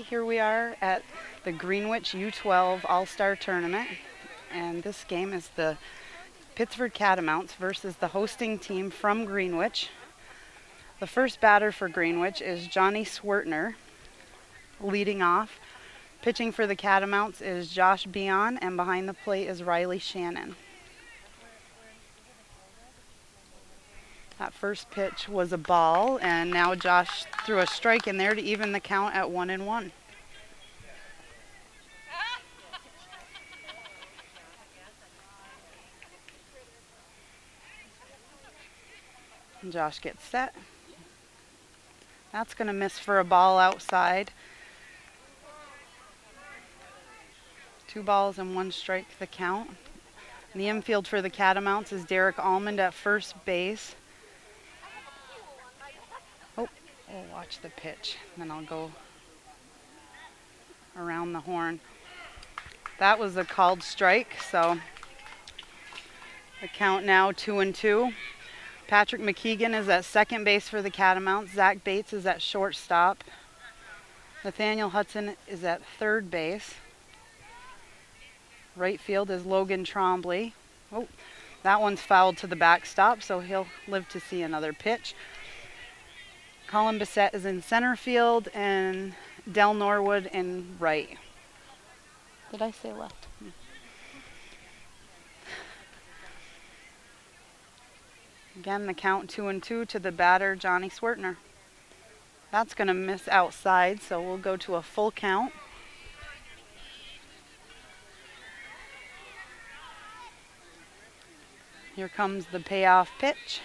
here we are at the Greenwich U12 All-Star Tournament, and this game is the Pittsford Catamounts versus the hosting team from Greenwich. The first batter for Greenwich is Johnny Swertner, leading off. Pitching for the Catamounts is Josh Bion, and behind the plate is Riley Shannon. That first pitch was a ball, and now Josh threw a strike in there to even the count at 1-1. And Josh gets set. That's going to miss for a ball outside. 2 balls and 1 strike the count. In the infield for the Catamounts is Derek Almond at first base. We'll watch the pitch, then I'll go around the horn. That was a called strike, so the count now 2-2. Patrick McKeegan is at second base for the Catamounts. Zach Bates is at shortstop. Nathaniel Hudson is at third base. Right field is Logan Trombley. Oh, that one's fouled to the backstop, so he'll live to see another pitch. Colin Bissett is in center field, and Del Norwood in right. Did I say left? Again, the count 2-2 to the batter, Johnny Swertner. That's going to miss outside, so we'll go to a full count. Here comes the payoff pitch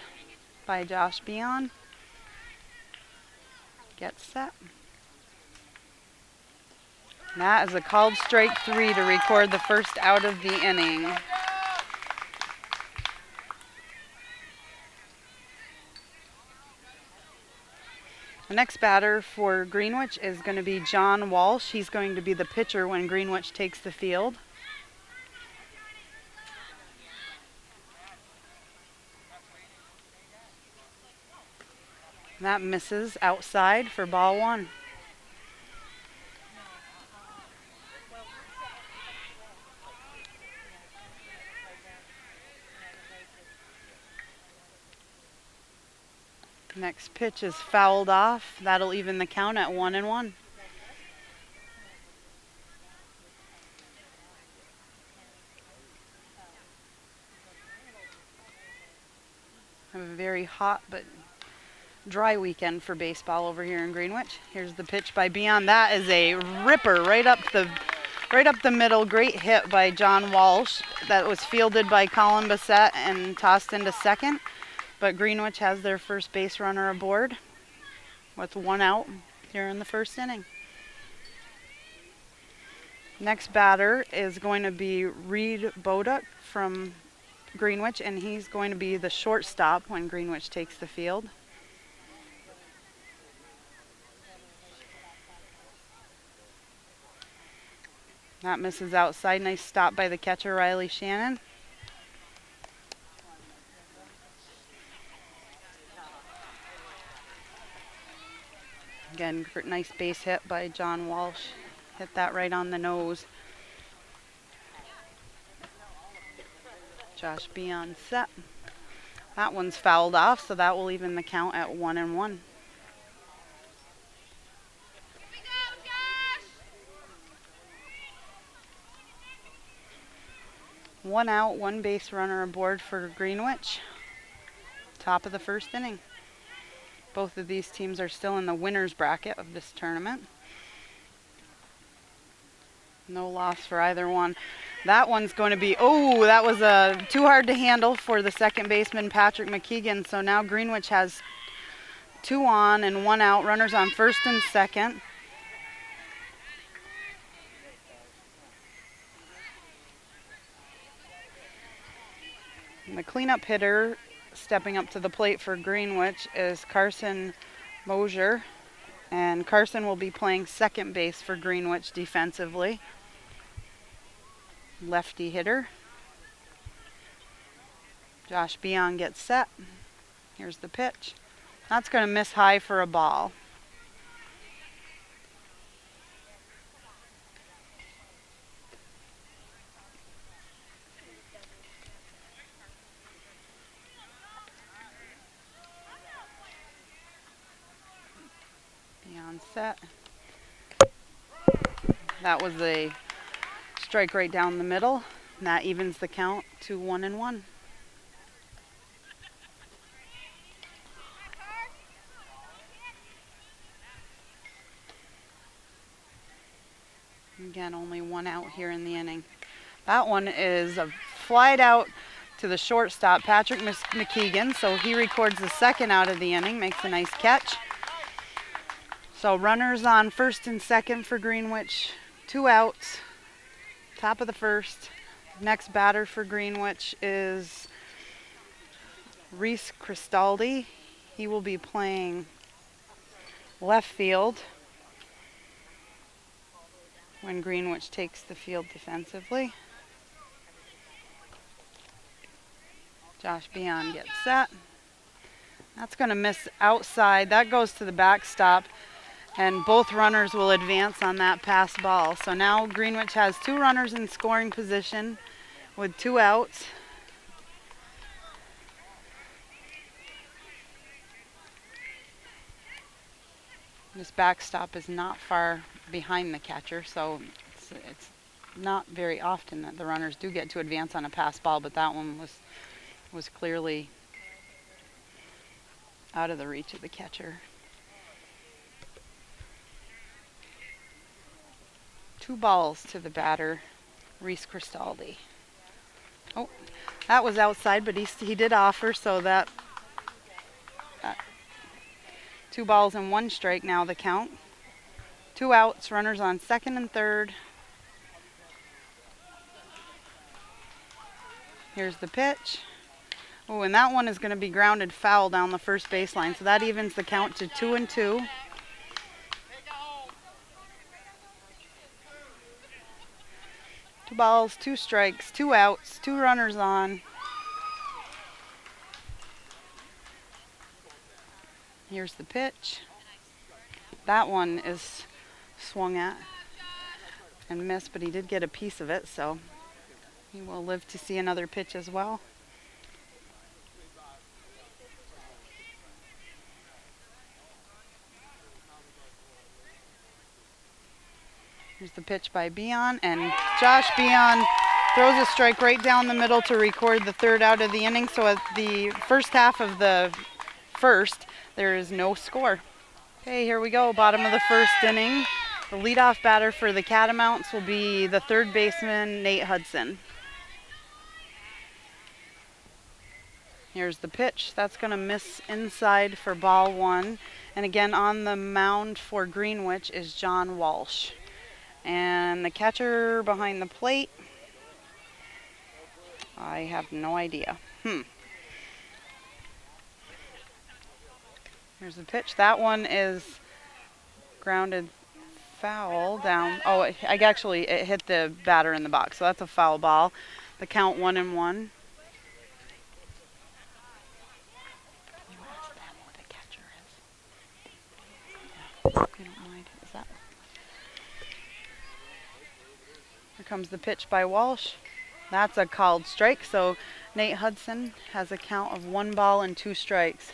by Josh Bion. Gets set. That is a called strike 3 to record the first out of the inning. The next batter for Greenwich is going to be John Walsh. He's going to be the pitcher when Greenwich takes the field. That misses outside for ball 1. Next pitch is fouled off. That'll even the count at 1-1. A very hot but dry weekend for baseball over here in Greenwich. Here's the pitch by Bion. That is a ripper right up the middle. Great hit by John Walsh. That was fielded by Colin Bissett and tossed into second. But Greenwich has their first base runner aboard with 1 out here in the first inning. Next batter is going to be Reed Boduk from Greenwich, and he's going to be the shortstop when Greenwich takes the field. That misses outside. Nice stop by the catcher, Riley Shannon. Again, nice base hit by John Walsh. Hit that right on the nose. Josh Bion set. That one's fouled off, so that will even the count at 1-1. One out, 1 base runner aboard for Greenwich. Top of the first inning. Both of these teams are still in the winner's bracket of this tournament. No loss for either one. That one's going to be, oh, that was too hard to handle for the second baseman, Patrick McKeegan. So now Greenwich has 2 on and 1 out. Runners on first and second. And the cleanup hitter stepping up to the plate for Greenwich is Carson Mosier. And Carson will be playing second base for Greenwich defensively. Lefty hitter. Josh Bion gets set. Here's the pitch. That's going to miss high for a ball. set. That was a strike right down the middle, and that evens the count to 1-1. Again, only one out here in the inning. That one is a flied out to the shortstop, Patrick McKeegan, so he records the second out of the inning, makes a nice catch. So runners on first and second for Greenwich, 2 outs, top of the first. Next batter for Greenwich is Reese Cristaldi. He will be playing left field when Greenwich takes the field defensively. Josh Beon gets set. That's going to miss outside. That goes to the backstop, and both runners will advance on that pass ball. So now Greenwich has 2 runners in scoring position with 2 outs. This backstop is not far behind the catcher, so it's not very often that the runners do get to advance on a pass ball, but that one was clearly out of the reach of the catcher. 2 balls to the batter, Reese Cristaldi. Oh, that was outside, but he did offer, so that 2 balls and 1 strike now the count. 2 outs, runners on second and third. Here's the pitch. Oh, and that one is going to be grounded foul down the first baseline, so that evens the count to 2-2. Two balls, 2 strikes, 2 outs, 2 runners on. Here's the pitch. That one is swung at and missed, but he did get a piece of it, so he will live to see another pitch as well. Here's the pitch by Beon, and Josh Beon throws a strike right down the middle to record the 3rd out of the inning. So at the first half of the first, there is no score. Okay, here we go, bottom of the first inning. The leadoff batter for the Catamounts will be the 3rd baseman, Nate Hudson. Here's the pitch. That's going to miss inside for ball 1. And again, on the mound for Greenwich is John Walsh. And the catcher behind the plate, I have no idea. Here's the pitch. That one is grounded foul down. Oh, it hit the batter in the box, so that's a foul ball. The count 1-1. Here comes the pitch by Walsh. That's a called strike, so Nate Hudson has a count of 1 ball and 2 strikes.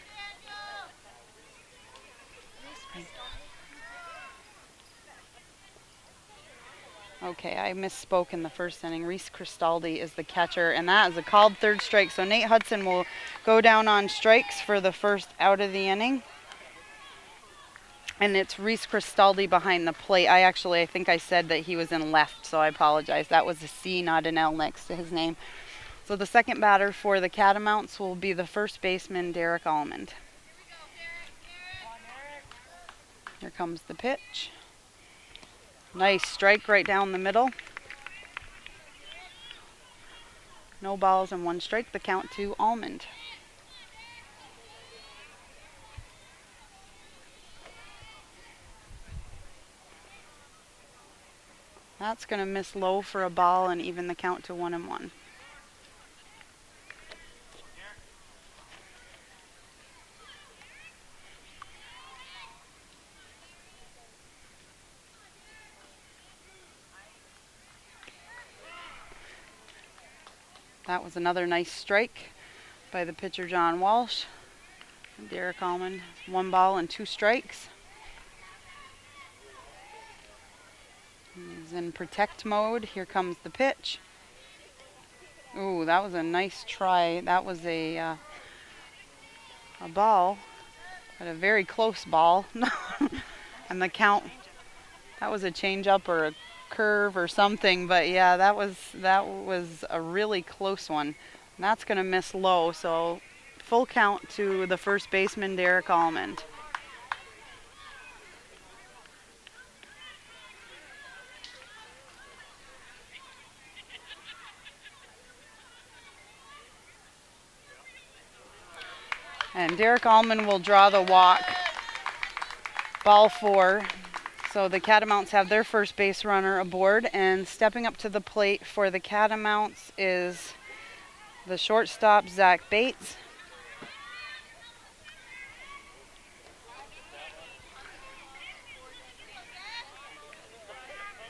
Okay, I misspoke in the first inning. Reese Cristaldi is the catcher, and that is a called 3rd strike. So Nate Hudson will go down on strikes for the first out of the inning. And it's Reese Cristaldi behind the plate. I think I said that he was in left, so I apologize. That was a C, not an L next to his name. So the second batter for the Catamounts will be the 1st baseman, Derek Almond. Here comes the pitch. Nice strike right down the middle. No balls and 1 strike. The count to Almond. That's going to miss low for a ball and even the count to 1-1. That was another nice strike by the pitcher, John Walsh. And Derek Almond, 1 ball and 2 strikes. is in protect mode. Here comes the pitch. Ooh, that was a nice try. That was a ball, but a very close ball. And the count, that was a change-up or a curve or something, but yeah, that was a really close one. And that's going to miss low, so full count to the first baseman, Derek Almond. And Derek Almond will draw the walk. Ball 4. So the Catamounts have their first base runner aboard, and stepping up to the plate for the Catamounts is the shortstop, Zach Bates.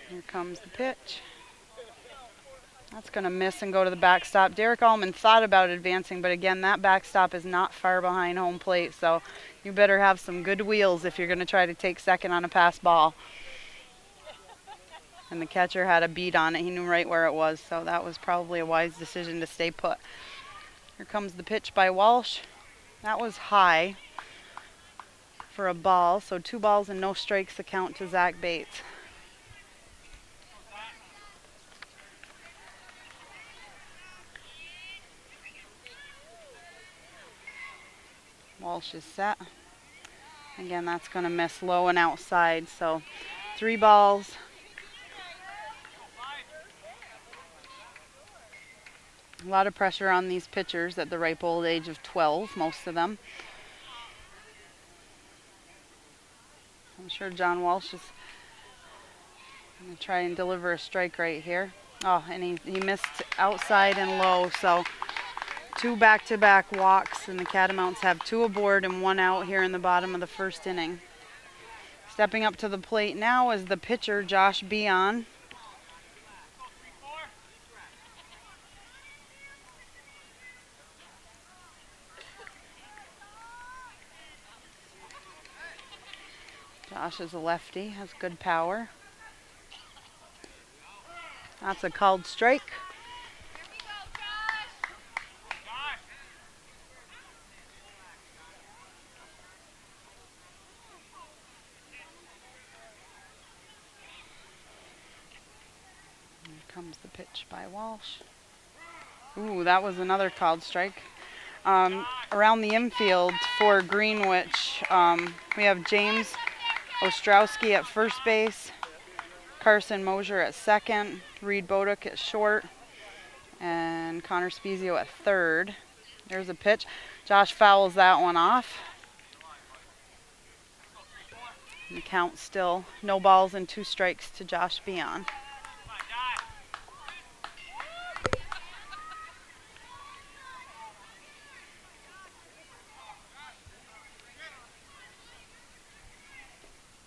Here comes the pitch. That's going to miss and go to the backstop. Derek Almond thought about advancing, but again, that backstop is not far behind home plate, so you better have some good wheels if you're going to try to take second on a pass ball. And the catcher had a beat on it. He knew right where it was, so that was probably a wise decision to stay put. Here comes the pitch by Walsh. That was high for a ball, so 2 balls and no strikes to count to Zach Bates. Walsh is set. Again, that's going to miss low and outside, so 3 balls. A lot of pressure on these pitchers at the ripe old age of 12, most of them. I'm sure John Walsh is going to try and deliver a strike right here. Oh, and he missed outside and low, so 2 back-to-back walks, and the Catamounts have 2 aboard and 1 out here in the bottom of the first inning. Stepping up to the plate now is the pitcher, Josh Beon. Josh is a lefty, has good power. That's a called strike. Here comes the pitch by Walsh. Ooh, that was another called strike. Around the infield for Greenwich, we have James Ostrowski at first base, Carson Mosier at second, Reed Boduk at short, and Connor Spezio at third. There's a pitch. Josh fouls that one off. And the count still no balls and 2 strikes to Josh Beon.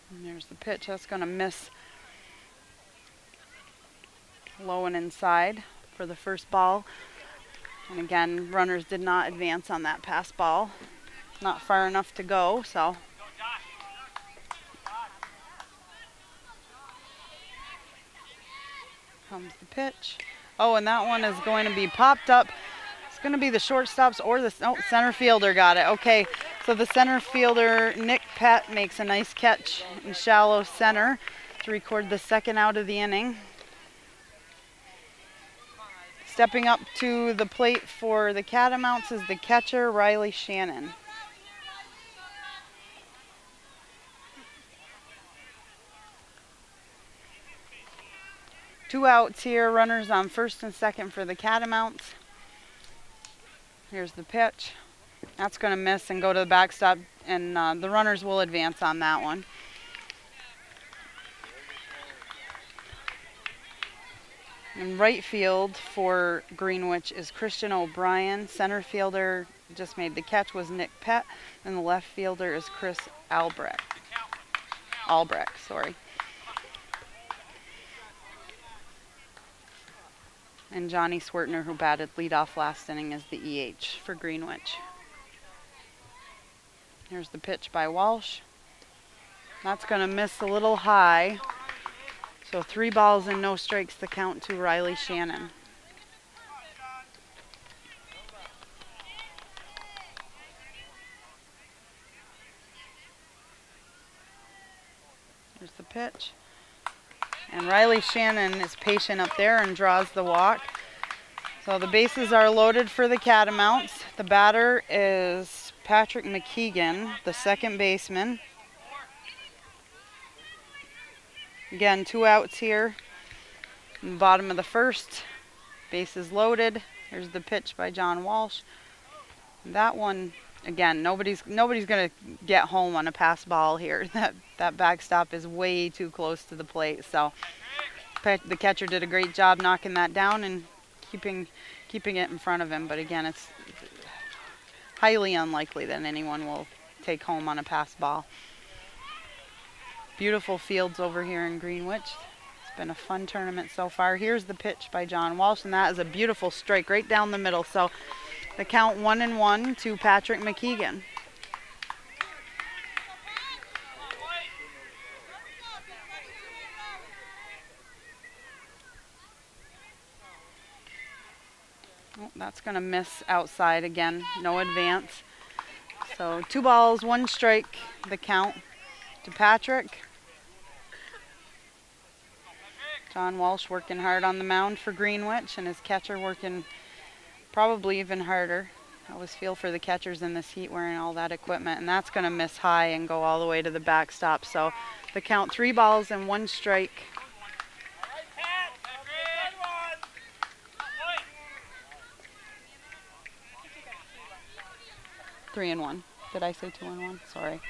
And there's the pitch. That's going to miss low and inside for the first ball. And again, runners did not advance on that pass ball. Not far enough to go, so. Comes the pitch. Oh, and that one is going to be popped up. It's going to be the shortstops or the center fielder got it. Okay, so the center fielder, Nick Pett, makes a nice catch in shallow center to record the 2nd out of the inning. Stepping up to the plate for the Catamounts is the catcher, Riley Shannon. Two outs here, runners on first and second for the Catamounts. Here's the pitch. That's going to miss and go to the backstop, and the runners will advance on that one. In right field for Greenwich is Christian O'Brien. Center fielder just made the catch was Nick Pett, and the left fielder is Chris Albrecht. Sorry. And Johnny Swertner, who batted leadoff last inning, is the EH for Greenwich. Here's the pitch by Walsh. That's going to miss a little high. So 3 balls and no strikes, the count to Riley Shannon. Here's the pitch. And Riley Shannon is patient up there and draws the walk. So the bases are loaded for the Catamounts. The batter is Patrick McKeegan, the second baseman. Again, 2 outs here in the bottom of the first. Bases loaded. Here's the pitch by John Walsh. That one, again, nobody's going to get home on a pass ball here. That backstop is way too close to the plate. So the catcher did a great job knocking that down and keeping it in front of him. But again, it's highly unlikely that anyone will take home on a pass ball. Beautiful fields over here in Greenwich. It's been a fun tournament so far. Here's the pitch by John Walsh, and that is a beautiful strike right down the middle. So the count 1-1 to Patrick McKeegan. Oh, that's going to miss outside again. No advance. So 2 balls, 1 strike, the count to Patrick. John Walsh working hard on the mound for Greenwich, and his catcher working probably even harder. I always feel for the catchers in this heat wearing all that equipment, and that's going to miss high and go all the way to the backstop. So the count 3 balls and 1 strike. 3-1. Did I say 2-1? Sorry.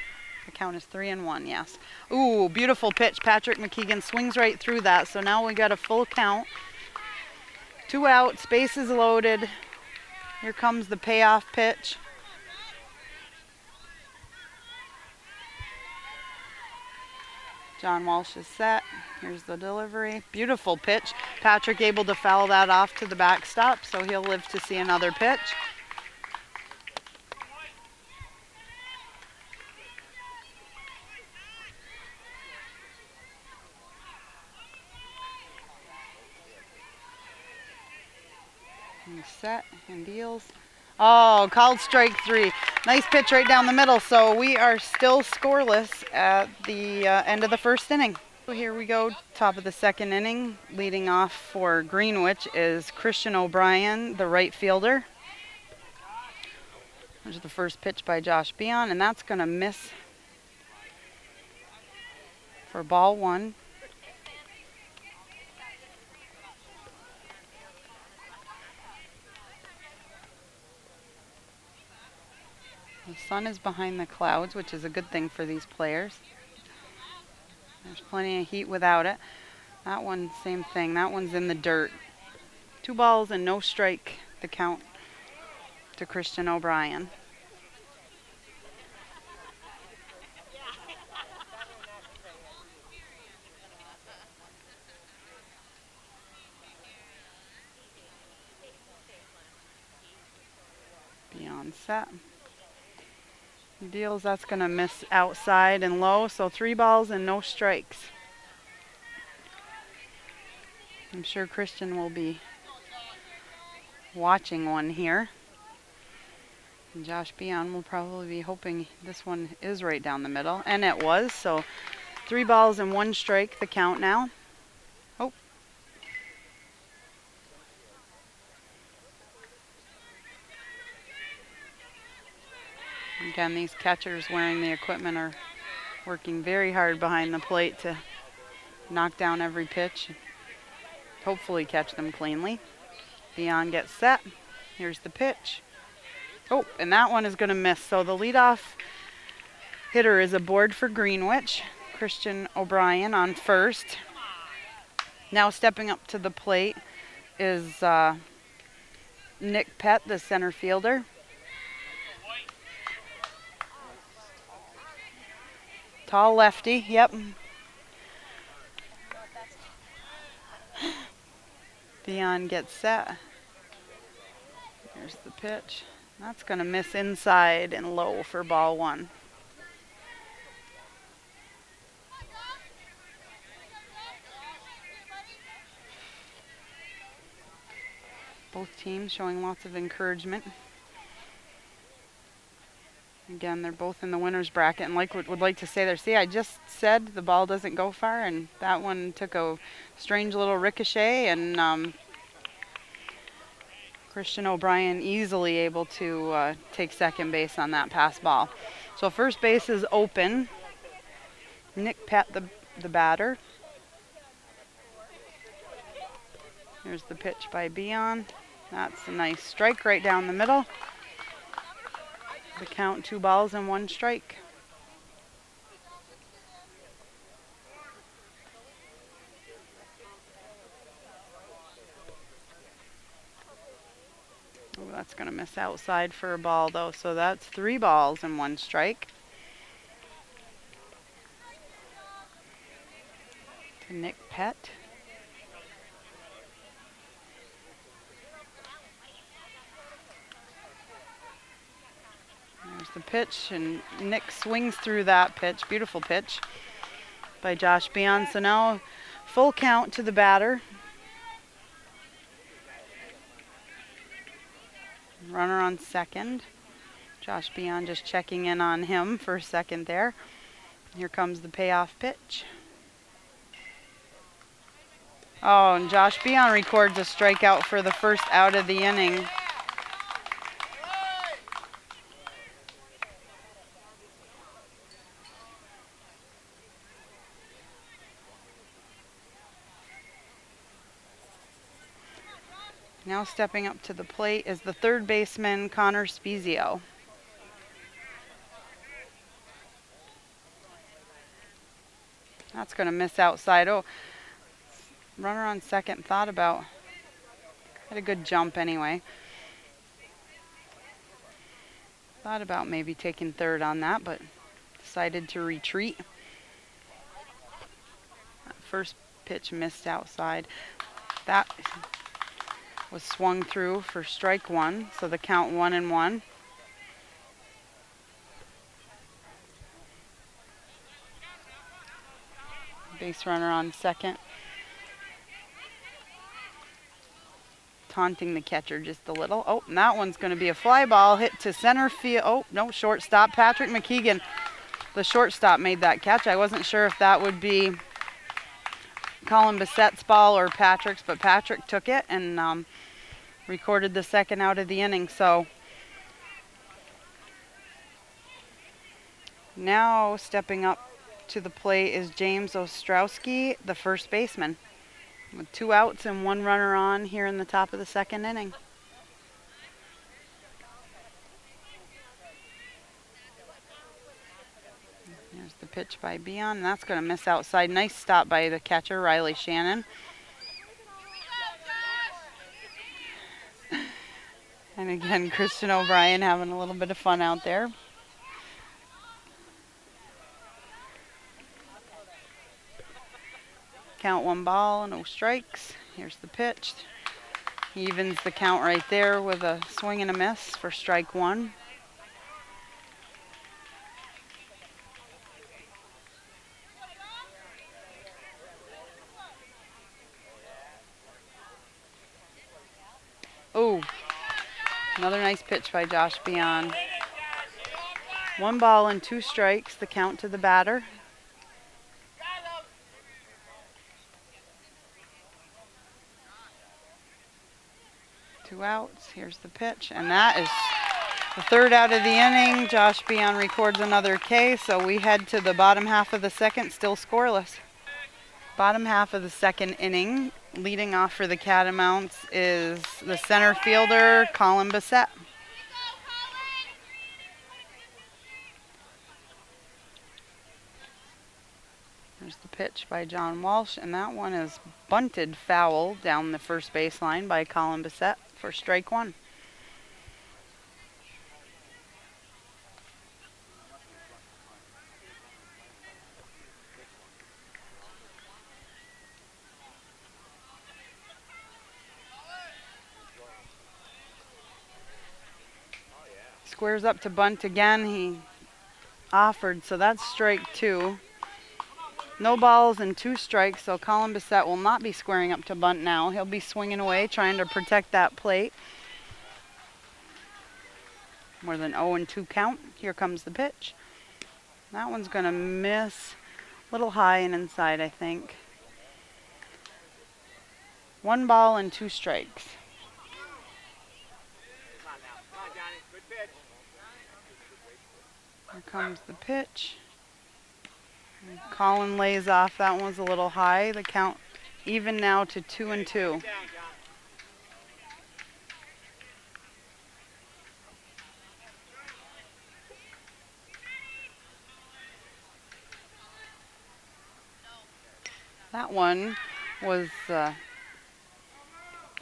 The count is 3-1, yes. Ooh, beautiful pitch. Patrick McKeegan swings right through that. So now we got a full count. 2 outs, bases loaded. Here comes the payoff pitch. John Walsh is set. Here's the delivery. Beautiful pitch. Patrick able to foul that off to the backstop, so he'll live to see another pitch. And set and deals. Oh, called strike 3. Nice pitch right down the middle. So we are still scoreless at the end of the first inning. So here we go, top of the second inning. Leading off for Greenwich is Christian O'Brien, the right fielder. There's the first pitch by Josh Beon, and that's going to miss for ball 1. The sun is behind the clouds, which is a good thing for these players. There's plenty of heat without it. That one, same thing. That one's in the dirt. 2 balls and no strike, the count to Christian O'Brien. Beyond set. Deals, that's going to miss outside and low, so 3 balls and no strikes. I'm sure Christian will be watching one here. And Josh Beon will probably be hoping this one is right down the middle, and it was, so 3 balls and 1 strike, the count now. Oh. Again, these catchers wearing the equipment are working very hard behind the plate to knock down every pitch. Hopefully catch them cleanly. Beon gets set. Here's the pitch. Oh, and that one is going to miss. So the leadoff hitter is aboard for Greenwich. Christian O'Brien on first. Now stepping up to the plate is Nick Pett, the center fielder. Tall lefty, yep. Beon gets set. There's the pitch. That's going to miss inside and low for ball 1. Both teams showing lots of encouragement. Again, they're both in the winner's bracket, and like would like to say there, see, I just said the ball doesn't go far, and that one took a strange little ricochet, and Christian O'Brien easily able to take second base on that pass ball. So first base is open. Nick Pett, the batter. Here's the pitch by Beon. That's a nice strike right down the middle. The count, 2 balls and 1 strike. Oh, that's going to miss outside for a ball though, so that's 3 balls and 1 strike. To Nick Pett. There's the pitch, and Nick swings through that pitch. Beautiful pitch by Josh Beon. So now full count to the batter. Runner on second. Josh Beon just checking in on him for a second there. Here comes the payoff pitch. Oh, and Josh Beon records a strikeout for the first out of the inning. Now stepping up to the plate is the third baseman, Connor Spezio. That's going to miss outside. Oh, runner on second thought about, had a good jump anyway. Thought about maybe taking third on that, but decided to retreat. That first pitch missed outside. That was swung through for strike 1, so the count 1-1. Base runner on second. Taunting the catcher just a little. Oh, and that one's going to be a fly ball hit to center field. Oh, no, shortstop. Patrick McKeegan, the shortstop, made that catch. I wasn't sure if that would be Colin Bissett's ball or Patrick's, but Patrick took it and recorded the second out of the inning. So now stepping up to the plate is James Ostrowski, the first baseman, with 2 outs and 1 runner on here in the top of the second inning. There's the pitch by Beon, and that's going to miss outside. Nice stop by the catcher, Riley Shannon. And again, Christian O'Brien having a little bit of fun out there. Count 1 ball, no strikes. Here's the pitch. He evens the count right there with a swing and a miss for strike 1. Oh, another nice pitch by Josh Beon. 1 ball and 2 strikes, the count to the batter. Two outs. Here's the pitch, and that is the third out of the inning. Josh Beon records another K, so we head to the bottom half of the second, still scoreless. Bottom half of the second inning, leading off for the Catamounts is the center fielder, Colin Bissett. There's the pitch by John Walsh, and that one is bunted foul down the first baseline by Colin Bissett for strike 1. Squares up to bunt again. He offered, so that's strike 2. No balls and 2 strikes, so Colin Bissett will not be squaring up to bunt now. He'll be swinging away, trying to protect that plate. More than 0-2 count. Here comes the pitch. That one's going to miss. A little high and inside, I think. 1 ball and 2 strikes. Here comes the pitch. And Colin lays off. That one was a little high. The count even now to 2-2. That one was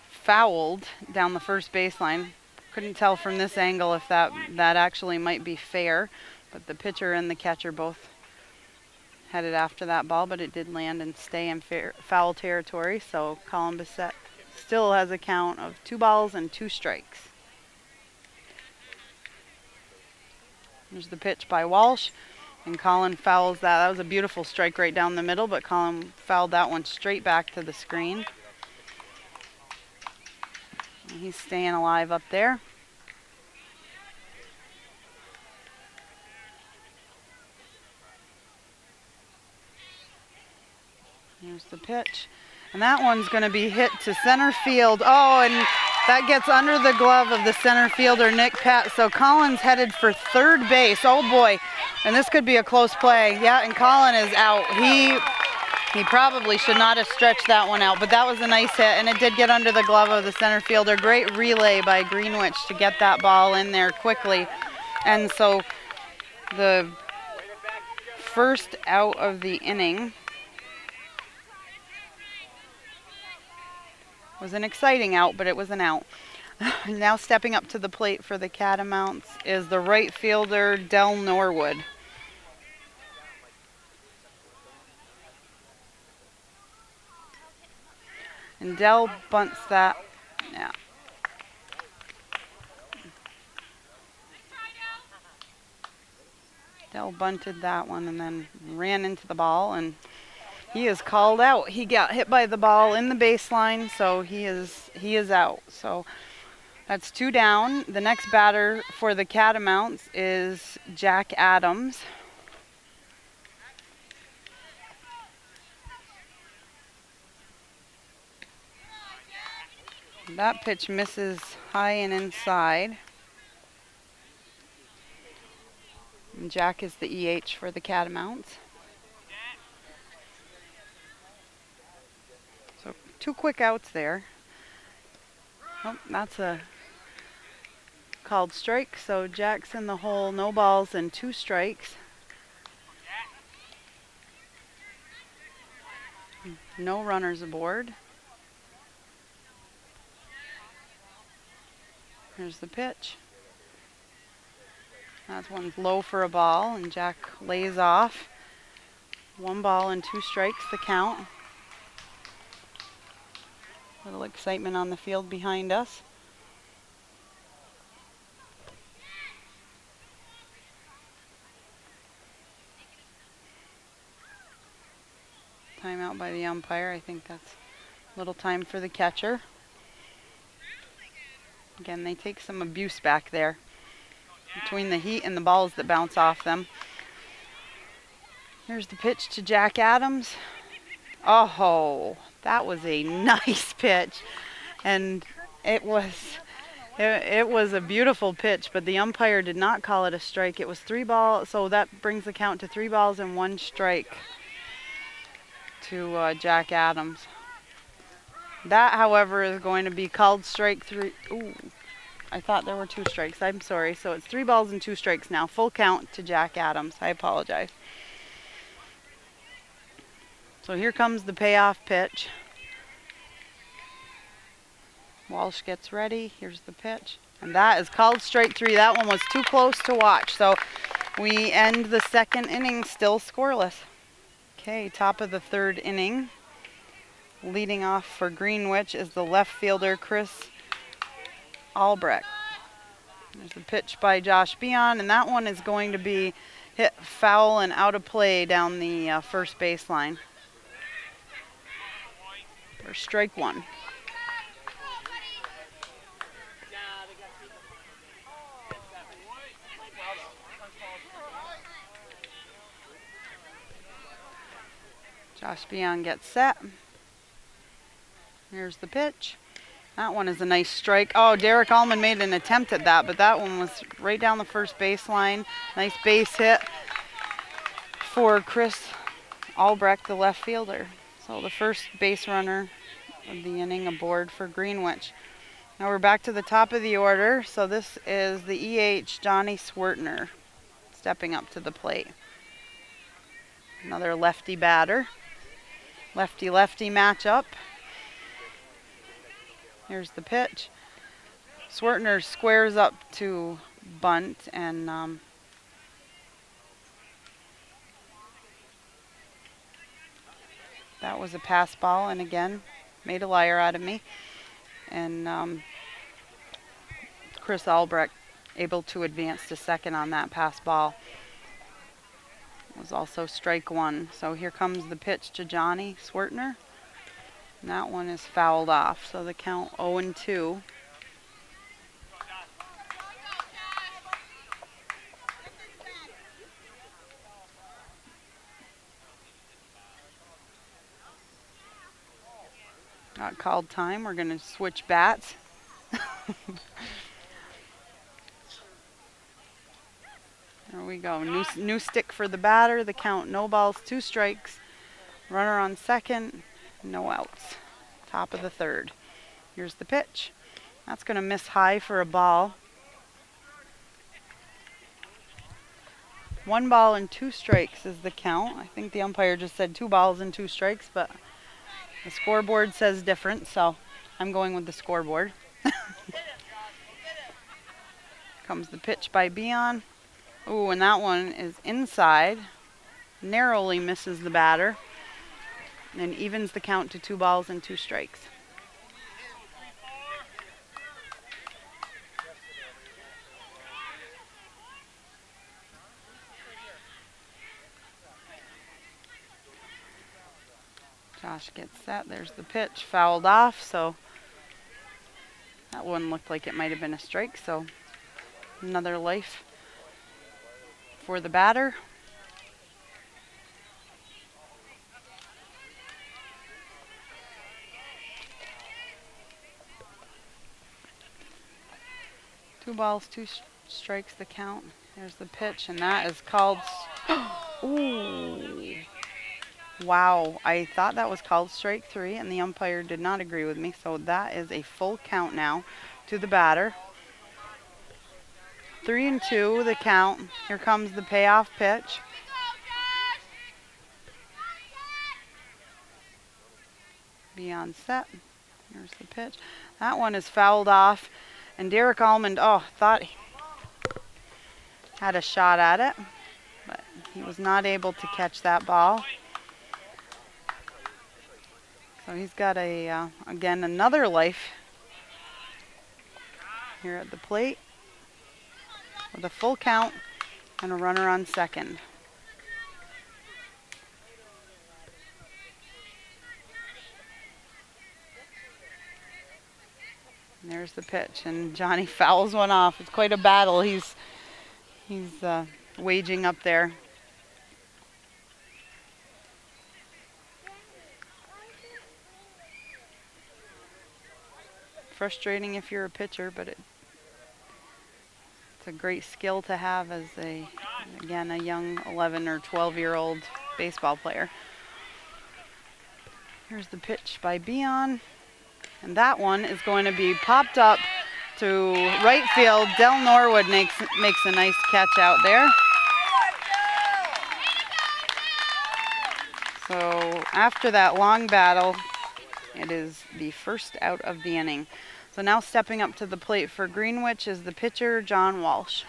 fouled down the first baseline. Couldn't tell from this angle if that actually might be fair, but the pitcher and the catcher both headed after that ball, but it did land and stay in foul territory, so Colin Bissett still has a count of 2 balls and 2 strikes. There's the pitch by Walsh, and Colin fouls that. That was a beautiful strike right down the middle, but Colin fouled that one straight back to the screen. And he's staying alive up there. Here's the pitch. And that one's going to be hit to center field. Oh, and that gets under the glove of the center fielder, Nick Pett. So Colin's headed for third base. Oh, boy. And this could be a close play. Yeah, and Colin is out. He probably should not have stretched that one out, but that was a nice hit, and it did get under the glove of the center fielder. Great relay by Greenwich to get that ball in there quickly. And so the first out of the inning was an exciting out, but it was an out. Now stepping up to the plate for the Catamounts is the right fielder, Del Norwood. And Del bunts that, yeah. Del bunted that one and then ran into the ball, and he is called out. He got hit by the ball in the baseline, so he is out. So that's 2 down. The next batter for the Catamounts is Jack Adams. That pitch misses high and inside. And Jack is the EH for the Catamounts. So 2 quick outs there. Oh, that's a called strike. So Jack's in the hole, no balls and 2 strikes. No runners aboard. Here's the pitch. That one's low for a ball, and Jack lays off. 1 ball and 2 strikes, the count. A little excitement on the field behind us. Timeout by the umpire. I think that's a little time for the catcher. Again, they take some abuse back there between the heat and the balls that bounce off them. Here's the pitch to Jack Adams. Oh, that was a nice pitch. And it was a beautiful pitch, but the umpire did not call it a strike. It was 3 balls, so that brings the count to 3 balls and 1 strike to Jack Adams. That, however, is going to be called strike 3. Ooh, I thought there were 2 strikes. I'm sorry. So it's 3 balls and 2 strikes now. Full count to Jack Adams. I apologize. So here comes the payoff pitch. Walsh gets ready. Here's the pitch. And that is called strike 3. That one was too close to watch. So we end the 2nd inning still scoreless. Okay, top of the 3rd inning. Leading off for Greenwich is the left fielder, Chris Albrecht. There's a pitch by Josh Beon, and that one is going to be hit foul and out of play down the first baseline. For strike one. Josh Beyond gets set. Here's the pitch. That one is a nice strike. Oh, Derek Allman made an attempt at that, but that one was right down the first baseline. Nice base hit for Chris Albrecht, the left fielder. So the first base runner of the inning aboard for Greenwich. Now we're back to the top of the order. So this is the EH, Johnny Swertner, stepping up to the plate. Another lefty batter. Lefty-lefty matchup. Here's the pitch. Swertner squares up to bunt, and that was a pass ball, and again, made a liar out of me. And Chris Albrecht able to advance to second on that pass ball. It was also strike one. So here comes the pitch to Johnny Swertner. And that one is fouled off, so the count 0-2. Got called time. We're going to switch bats. There we go. New stick for the batter. The count, no balls, 2 strikes. Runner on second, no outs. Top of the third. Here's the pitch. That's going to miss high for a ball. 1 ball and 2 strikes is the count. I think the umpire just said 2 balls and 2 strikes, but the scoreboard says different, so I'm going with the scoreboard. Comes the pitch by Beon. Ooh, and that one is inside. Narrowly misses the batter. And evens the count to 2 balls and 2 strikes. Josh gets set. There's the pitch. Fouled off, so that one looked like it might have been a strike, so another life for the batter. Two balls, 2 strikes the count. There's the pitch, and that is called. Ooh. Wow, I thought that was called strike 3, and the umpire did not agree with me, so that is a full count now to the batter. 3-2 the count. Here comes the payoff pitch. Beyond set. Here's the pitch. That one is fouled off, and Derek Allman, thought he had a shot at it, but he was not able to catch that ball. So he's got again, another life here at the plate with a full count and a runner on second. And there's the pitch, and Johnny fouls one off. It's quite a battle he's waging up there. Frustrating if you're a pitcher, but it's a great skill to have as a young 11 or 12-year-old baseball player. Here's the pitch by Beon, and that one is going to be popped up to right field. Del Norwood makes a nice catch out there. So after that long battle, it is the first out of the inning. So now stepping up to the plate for Greenwich is the pitcher, John Walsh.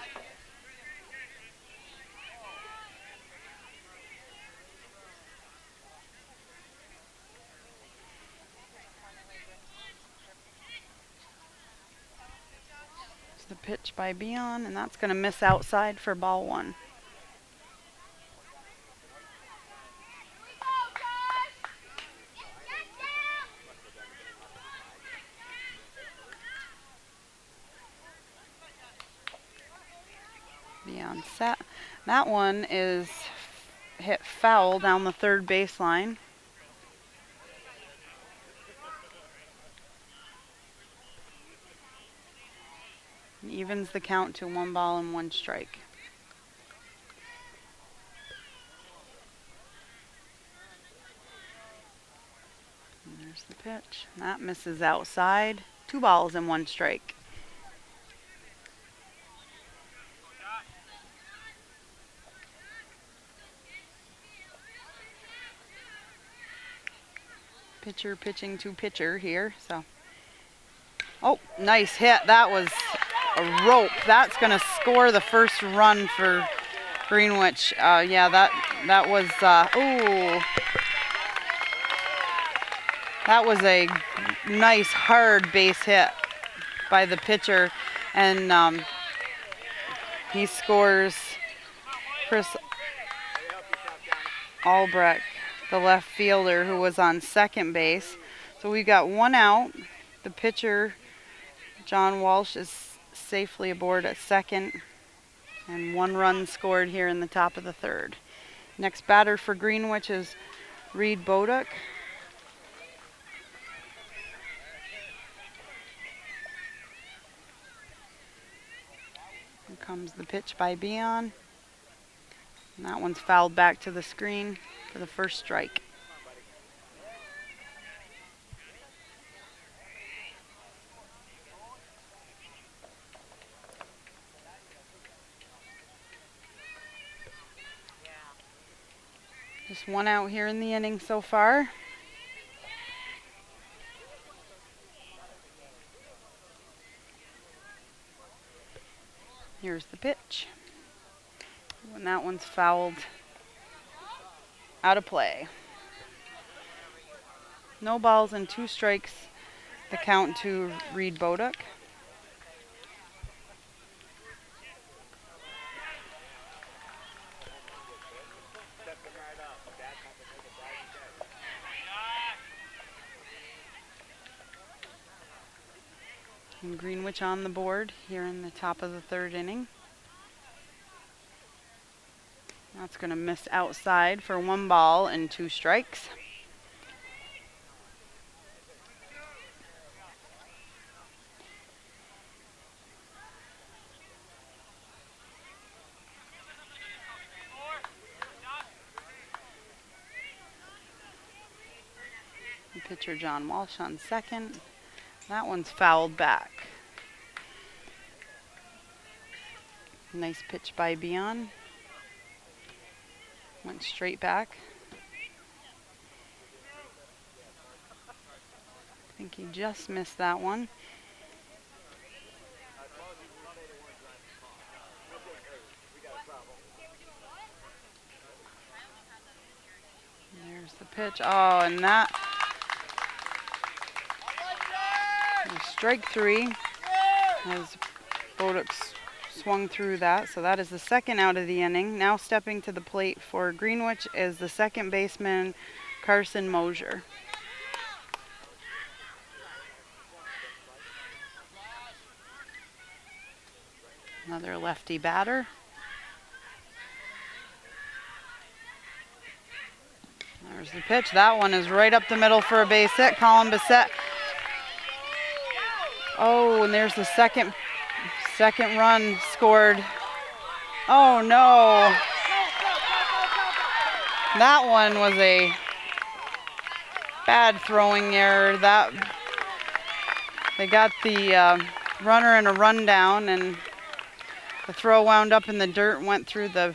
It's the pitch by Beon, and that's going to miss outside for ball 1. on set. That one is hit foul down the third baseline. Evens the count to 1 ball and 1 strike. And there's the pitch. That misses outside. 2 balls and 1 strike. Pitcher pitching to pitcher here. So, oh, nice hit. That was a rope. That's going to score the first run for Greenwich. Yeah, that was that was a nice hard base hit by the pitcher, and he scores. Chris Albrecht, the left fielder who was on second base. So we got 1 out. The pitcher, John Walsh, is safely aboard at second, and 1 run scored here in the top of the third. Next batter for Greenwich is Reed Boduk. Here comes the pitch by Beon. And that one's fouled back to the screen for the first strike. Just 1 out here in the inning so far. Here's the pitch. And that one's fouled out of play. No balls and 2 strikes. The count to Reed Boduk. And Greenwich on the board here in the top of the third inning. That's going to miss outside for 1 ball and 2 strikes. The pitcher John Walsh on second. That one's fouled back. Nice pitch by Beon. Went straight back. I think he just missed that one. There's the pitch. Oh, and that. Strike 3 as Boduk swung through that. So that is the second out of the inning. Now stepping to the plate for Greenwich is the second baseman, Carson Mosier. Another lefty batter. There's the pitch. That one is right up the middle for a base hit. Colin Bissett. Oh, and there's the second run scored. Oh no. That one was a bad throwing error. That they got the runner in a rundown, and the throw wound up in the dirt, went through the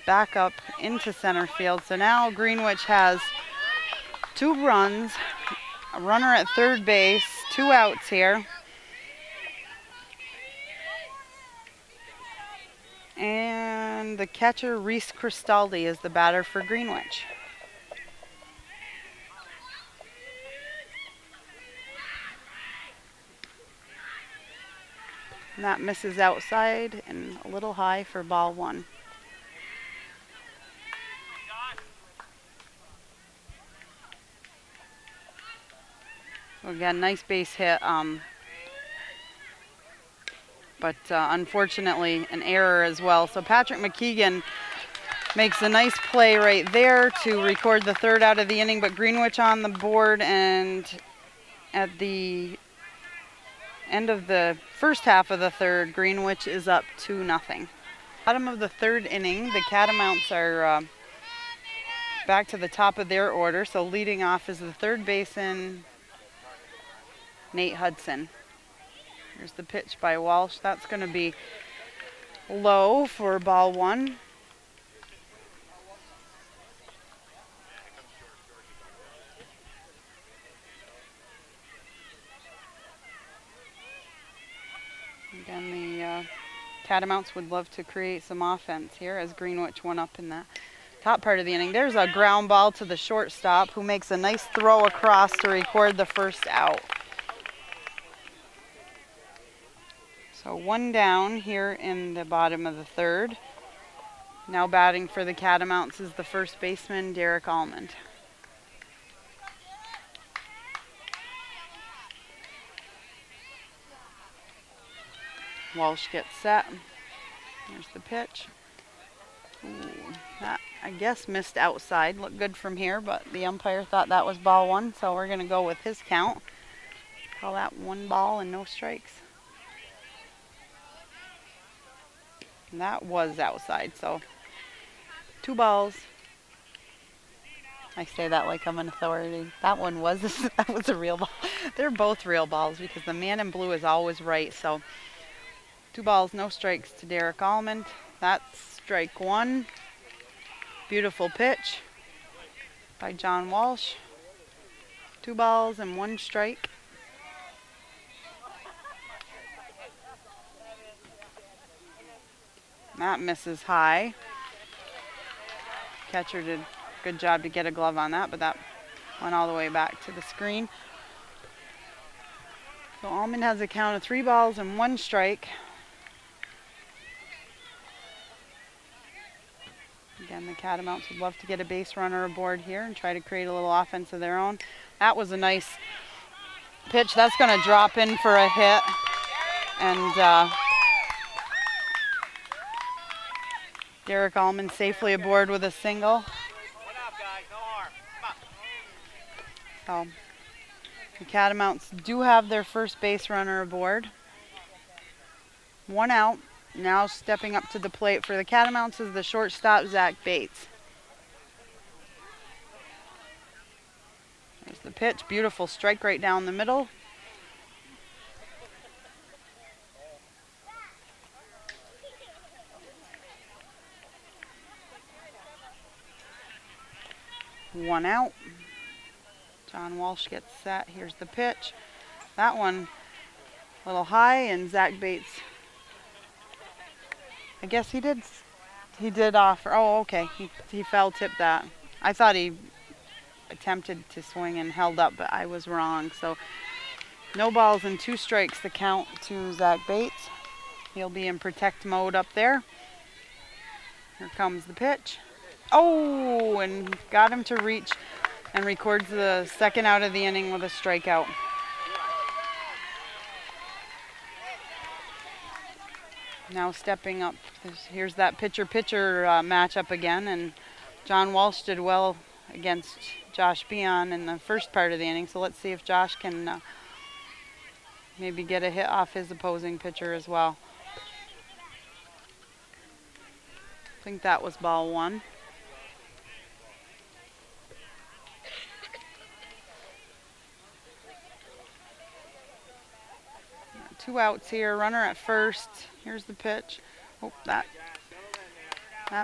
backup into center field. So now Greenwich has 2 runs, a runner at third base, 2 outs here. And the catcher, Reese Cristaldi, is the batter for Greenwich. And that misses outside and a little high for ball 1. So again, nice base hit but unfortunately an error as well. So Patrick McKeegan makes a nice play right there to record the third out of the inning, but Greenwich on the board, and at the end of the first half of the third, Greenwich is up 2-0. Bottom of the third inning, the Catamounts are back to the top of their order. So leading off is the third baseman, Nate Hudson. Here's the pitch by Walsh. That's going to be low for ball one. Again, the Catamounts would love to create some offense here as Greenwich went up in that top part of the inning. There's a ground ball to the shortstop who makes a nice throw across to record the first out. So one down here in the bottom of the third. Now batting for the Catamounts is the first baseman, Derek Almond. Walsh gets set. There's the pitch. Ooh, that, I guess, missed outside. Looked good from here, but the umpire thought that was ball one, so we're going to go with his count. Call that 1 ball and no strikes. And that was outside, so 2 balls. I say that like I'm an authority. That one was, that was a real ball. They're both real balls because the man in blue is always right, so 2 balls, no strikes to Derek Almond. That's strike 1. Beautiful pitch by John Walsh. 2 balls and 1 strike. That misses high. Catcher did a good job to get a glove on that, but that went all the way back to the screen. So Almond has a count of 3 balls and 1 strike. Again, the Catamounts would love to get a base runner aboard here and try to create a little offense of their own. That was a nice pitch. That's going to drop in for a hit. And Derek Almond safely aboard with a single. So the Catamounts do have their first base runner aboard. 1 out. Now stepping up to the plate for the Catamounts is the shortstop, Zach Bates. There's the pitch. Beautiful strike right down the middle. One out. John Walsh gets set. Here's the pitch. That one a little high, and Zach Bates, I guess he did offer. Oh, okay. He foul tipped that. I thought he attempted to swing and held up, but I was wrong. So no balls and 2 strikes, the count to Zach Bates. He'll be in protect mode up there. Here comes the pitch. Oh, and got him to reach and records the second out of the inning with a strikeout. Now stepping up, here's that pitcher-pitcher matchup again, and John Walsh did well against Josh Beon in the first part of the inning, so let's see if Josh can maybe get a hit off his opposing pitcher as well. I think that was ball 1. Two outs here, runner at first. Here's the pitch. Oh, that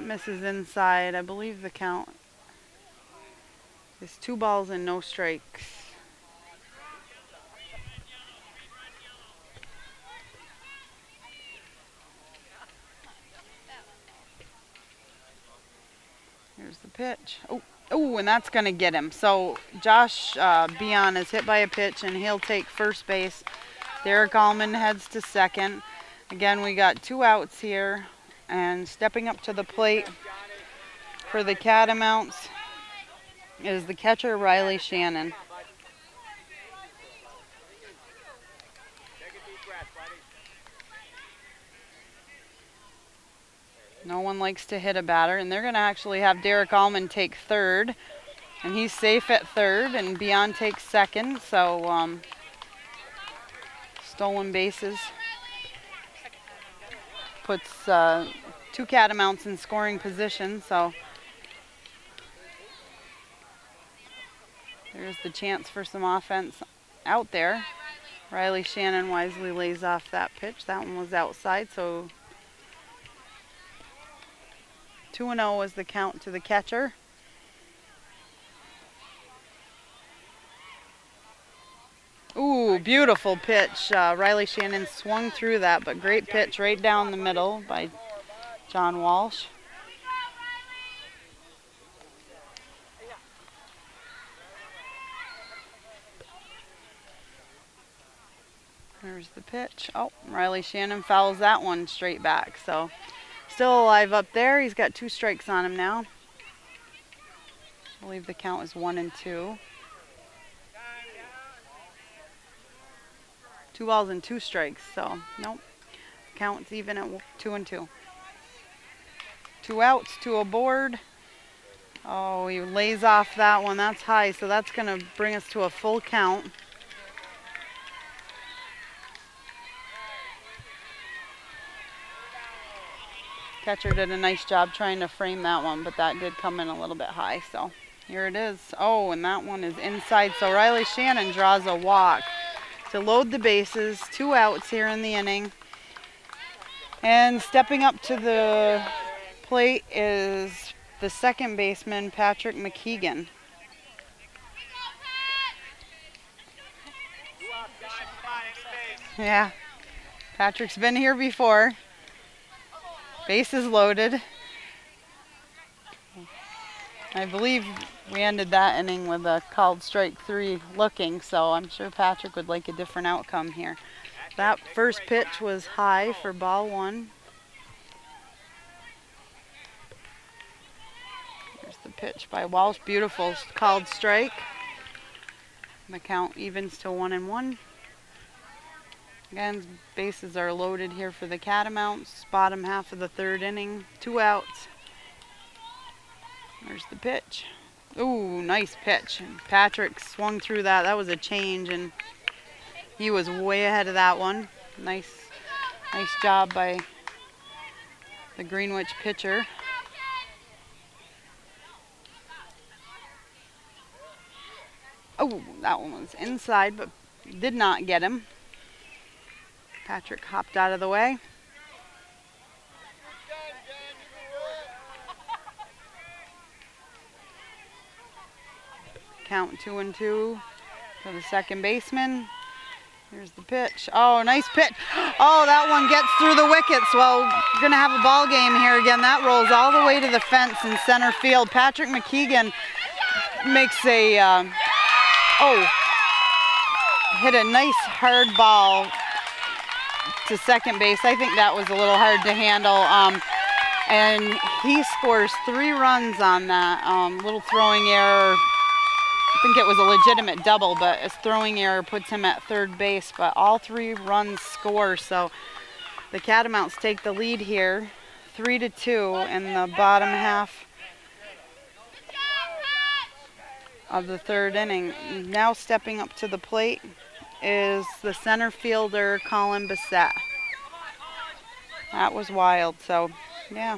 misses inside. I believe the count is 2 balls and no strikes. Here's the pitch. Oh, and that's going to get him. So Josh Beon is hit by a pitch, and he'll take first base. Derek Almond heads to second. Again, we got 2 outs here, and stepping up to the plate for the Catamounts is the catcher, Riley Shannon. No one likes to hit a batter, and they're going to actually have Derek Allman take third, and he's safe at third, and Beyond takes second, so stolen bases puts two Catamounts in scoring position, so there's the chance for some offense out there. Riley Shannon wisely lays off that pitch. That one was outside, so 2-0 was the count to the catcher. Ooh, beautiful pitch. Riley Shannon swung through that, but great pitch right down the middle by John Walsh. There's the pitch. Oh, Riley Shannon fouls that one straight back. So still alive up there. He's got 2 strikes on him now. I believe the count is 1-2. 2 balls and 2 strikes. So nope. Count's even at 2-2. 2 outs, 2 aboard. Oh, he lays off that one. That's high. So that's going to bring us to a full count. Catcher did a nice job trying to frame that one, but that did come in a little bit high, so here it is. Oh, and that one is inside, so Riley Shannon draws a walk to load the bases. 2 outs here in the inning. And stepping up to the plate is the second baseman, Patrick McKeegan. Yeah, Patrick's been here before. Bases loaded. I believe we ended that inning with a called strike 3 looking, so I'm sure Patrick would like a different outcome here. That first pitch was high for ball 1. There's the pitch by Walsh. Beautiful called strike. The count evens to 1-1. Again, bases are loaded here for the Catamounts. Bottom half of the 3rd inning. 2 outs. There's the pitch. Ooh, nice pitch. And Patrick swung through that. That was a change, and he was way ahead of that one. Nice job by the Greenwich pitcher. Oh, that one was inside, but did not get him. Patrick hopped out of the way. Count 2-2 for the second baseman. Here's the pitch. Oh, nice pitch. Oh, that one gets through the wickets. Well, we're going to have a ball game here again. That rolls all the way to the fence in center field. Patrick McKeegan makes a, hit a nice hard ball to second base. I think that was a little hard to handle. And he scores 3 runs on that little throwing error. I think it was a legitimate double, but a throwing error puts him at third base. But all 3 runs score, so the Catamounts take the lead here, 3-2 in the bottom half of the 3rd inning. Now stepping up to the plate is the center fielder, Colin Bissett. That was wild. So, yeah,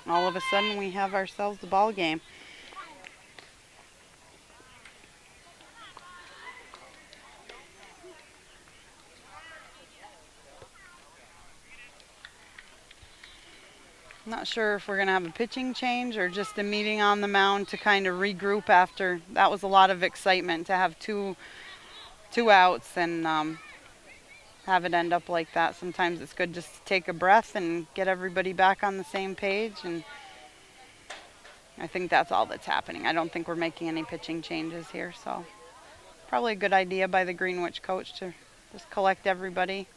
all of a sudden we have ourselves the ball game. Not sure if we're going to have a pitching change or just a meeting on the mound to kind of regroup after. That was a lot of excitement to have two outs and have it end up like that. Sometimes it's good just to take a breath and get everybody back on the same page, and I think that's all that's happening. I don't think we're making any pitching changes here, so probably a good idea by the Greenwich coach to just collect everybody.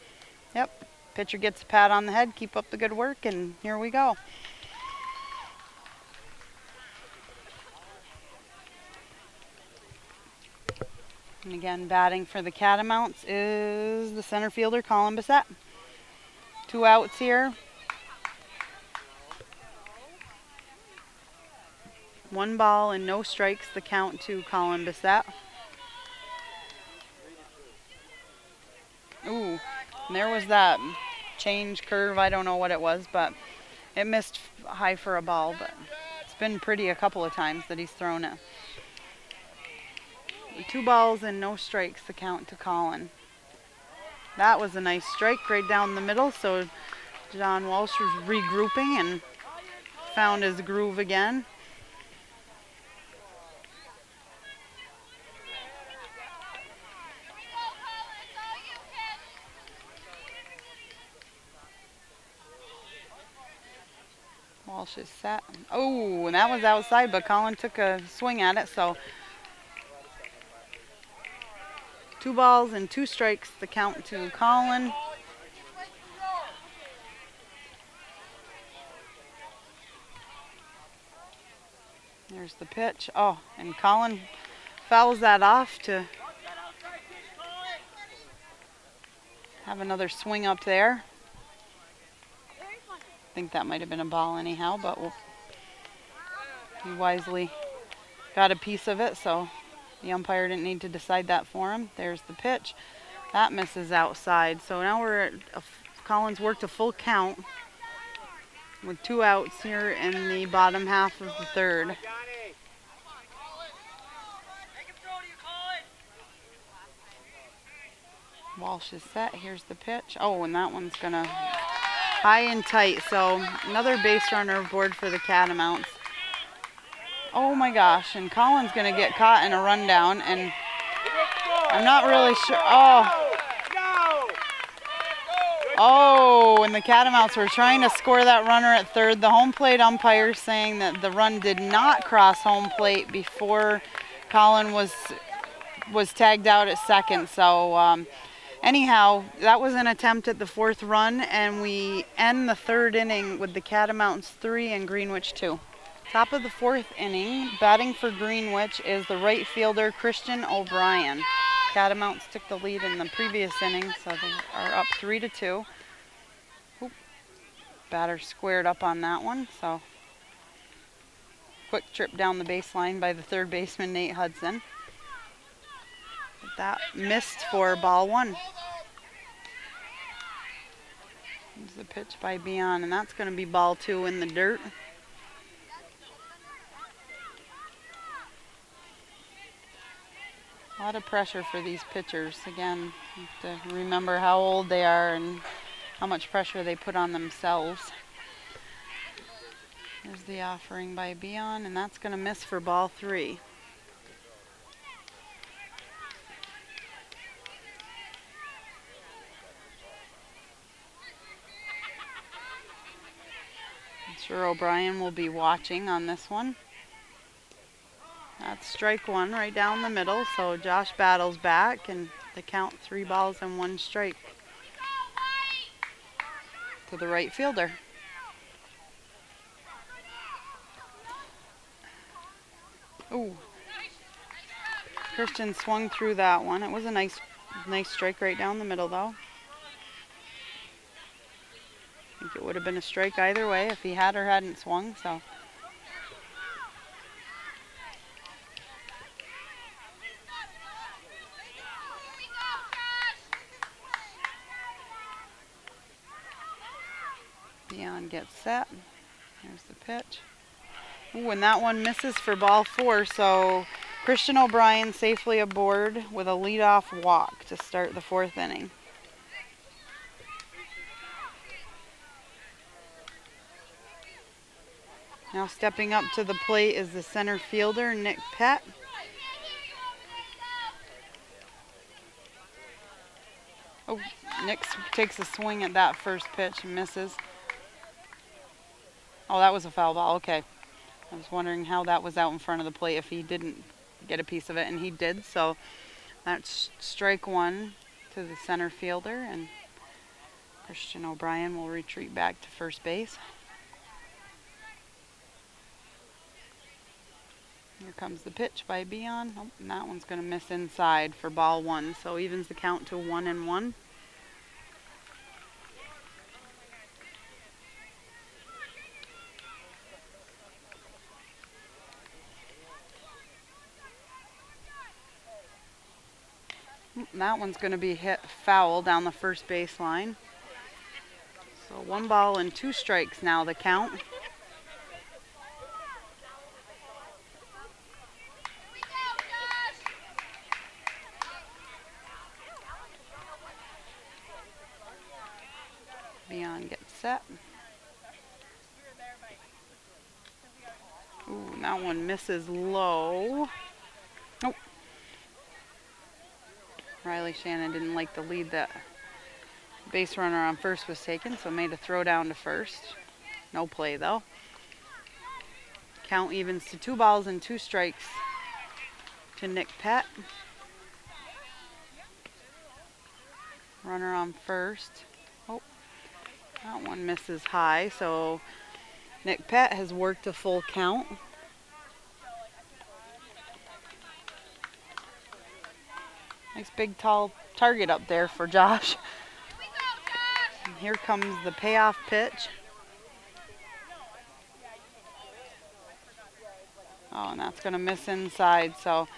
Yep. Pitcher gets a pat on the head, keep up the good work, and here we go. And again, batting for the Catamounts is the center fielder, Colin Bissett. 2 outs here. 1 ball and no strikes, the count to Colin Bissett. Ooh, and there was that change curve. I don't know what it was, but it missed high for a ball, but it's been pretty a couple of times that he's thrown it. 2 balls and no strikes, the count to Colin. That was a nice strike right down the middle, so John Walsh was regrouping and found his groove again. Walsh is set. Oh, and that was outside, but Colin took a swing at it, so 2 balls and 2 strikes, the count to Colin. There's the pitch. Oh, and Colin fouls that off to have another swing up there. I think that might have been a ball anyhow, but he wisely got a piece of it, so the umpire didn't need to decide that for him. There's the pitch. That misses outside. So now we're at Colin's worked a full count with 2 outs here in the bottom half of the third. Walsh is set. Here's the pitch. Oh, and that one's going to high and tight. So another base runner aboard for the Catamounts. Oh my gosh, and Colin's going to get caught in a rundown, and I'm not really sure. Oh, and the Catamounts were trying to score that runner at third. The home plate umpire saying that the run did not cross home plate before Colin was tagged out at second. So anyhow, that was an attempt at the 4th run, and we end the 3rd inning with the Catamounts 3 and Greenwich 2. Top of the 4th inning, batting for Greenwich is the right fielder Christian O'Brien. Catamounts took the lead in the previous inning, so they are up 3-2. Oop. Batter squared up on that one, so quick trip down the baseline by the 3rd baseman Nate Hudson. But that missed for ball 1. Here's the pitch by Bion, and that's going to be ball 2 in the dirt. A lot of pressure for these pitchers. Again, you have to remember how old they are and how much pressure they put on themselves. There's the offering by Bion, and that's going to miss for ball 3. I'm sure O'Brien will be watching on this one. That's strike 1 right down the middle, so Josh battles back, and they count 3 balls and 1 strike to the right fielder. Ooh. Christian swung through that one. It was a nice strike right down the middle, though. I think it would have been a strike either way if he had or hadn't swung, so. Dion gets set. There's the pitch. Ooh, and that one misses for ball 4, so Christian O'Brien safely aboard with a leadoff walk to start the 4th inning. Now stepping up to the plate is the center fielder, Nick Pett. Oh, Nick takes a swing at that first pitch and misses. Oh, that was a foul ball. Okay. I was wondering how that was out in front of the plate if he didn't get a piece of it, and he did. So that's strike 1 to the center fielder, and Christian O'Brien will retreat back to first base. Here comes the pitch by Bion. Oh, and that one's going to miss inside for ball 1. So evens the count to 1-1. That one's going to be hit foul down the first baseline. So 1 ball and 2 strikes now the count. Beyond gets set. Ooh, that one misses low. Nope. Riley Shannon didn't like the lead that base runner on first was taken, so made a throw down to first. No play though. Count evens to 2 balls and 2 strikes to Nick Pett. Runner on first. Oh, that one misses high, so Nick Pett has worked a full count. Nice big tall target up there for Josh. And here comes the payoff pitch. Oh, and that's going to miss inside, so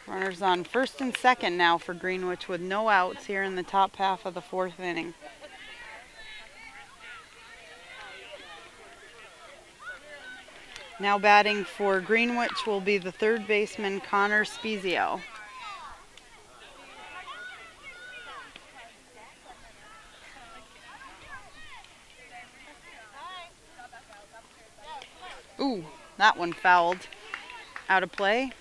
runners on first and second now for Greenwich with no outs here in the top half of the 4th inning. Now batting for Greenwich will be the 3rd baseman, Connor Spezio. Ooh, that one fouled. Out of play.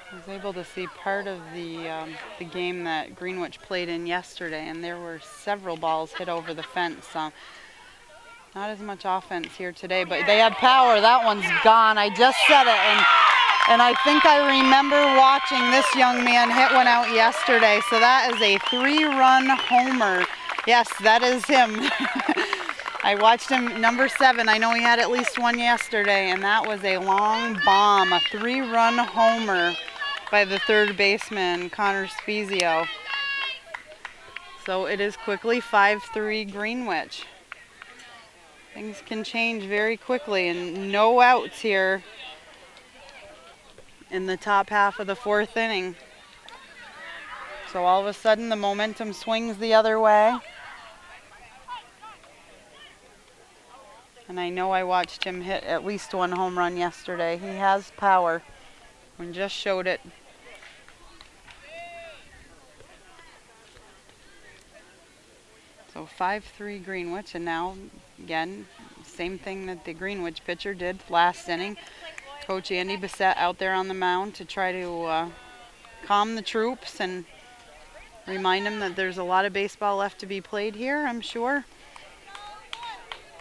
I was able to see part of the game that Greenwich played in yesterday, and there were several balls hit over the fence. Not as much offense here today, but they had power. That one's gone. I just said it, and I think I remember watching this young man hit one out yesterday. So that is a 3-run homer. Yes, that is him. I watched him, number 7. I know he had at least one yesterday, and that was a long bomb, a 3-run homer by the 3rd baseman, Connor Spezio. So it is quickly 5-3 Greenwich. Things can change very quickly, and no outs here in the top half of the 4th inning. So all of a sudden the momentum swings the other way. And I know I watched him hit at least 1 home run yesterday. He has power and just showed it. So 5-3 Greenwich, and now again, same thing that the Greenwich pitcher did last inning. Coach Andy Bissett out there on the mound to try to calm the troops and remind them that there's a lot of baseball left to be played here, I'm sure.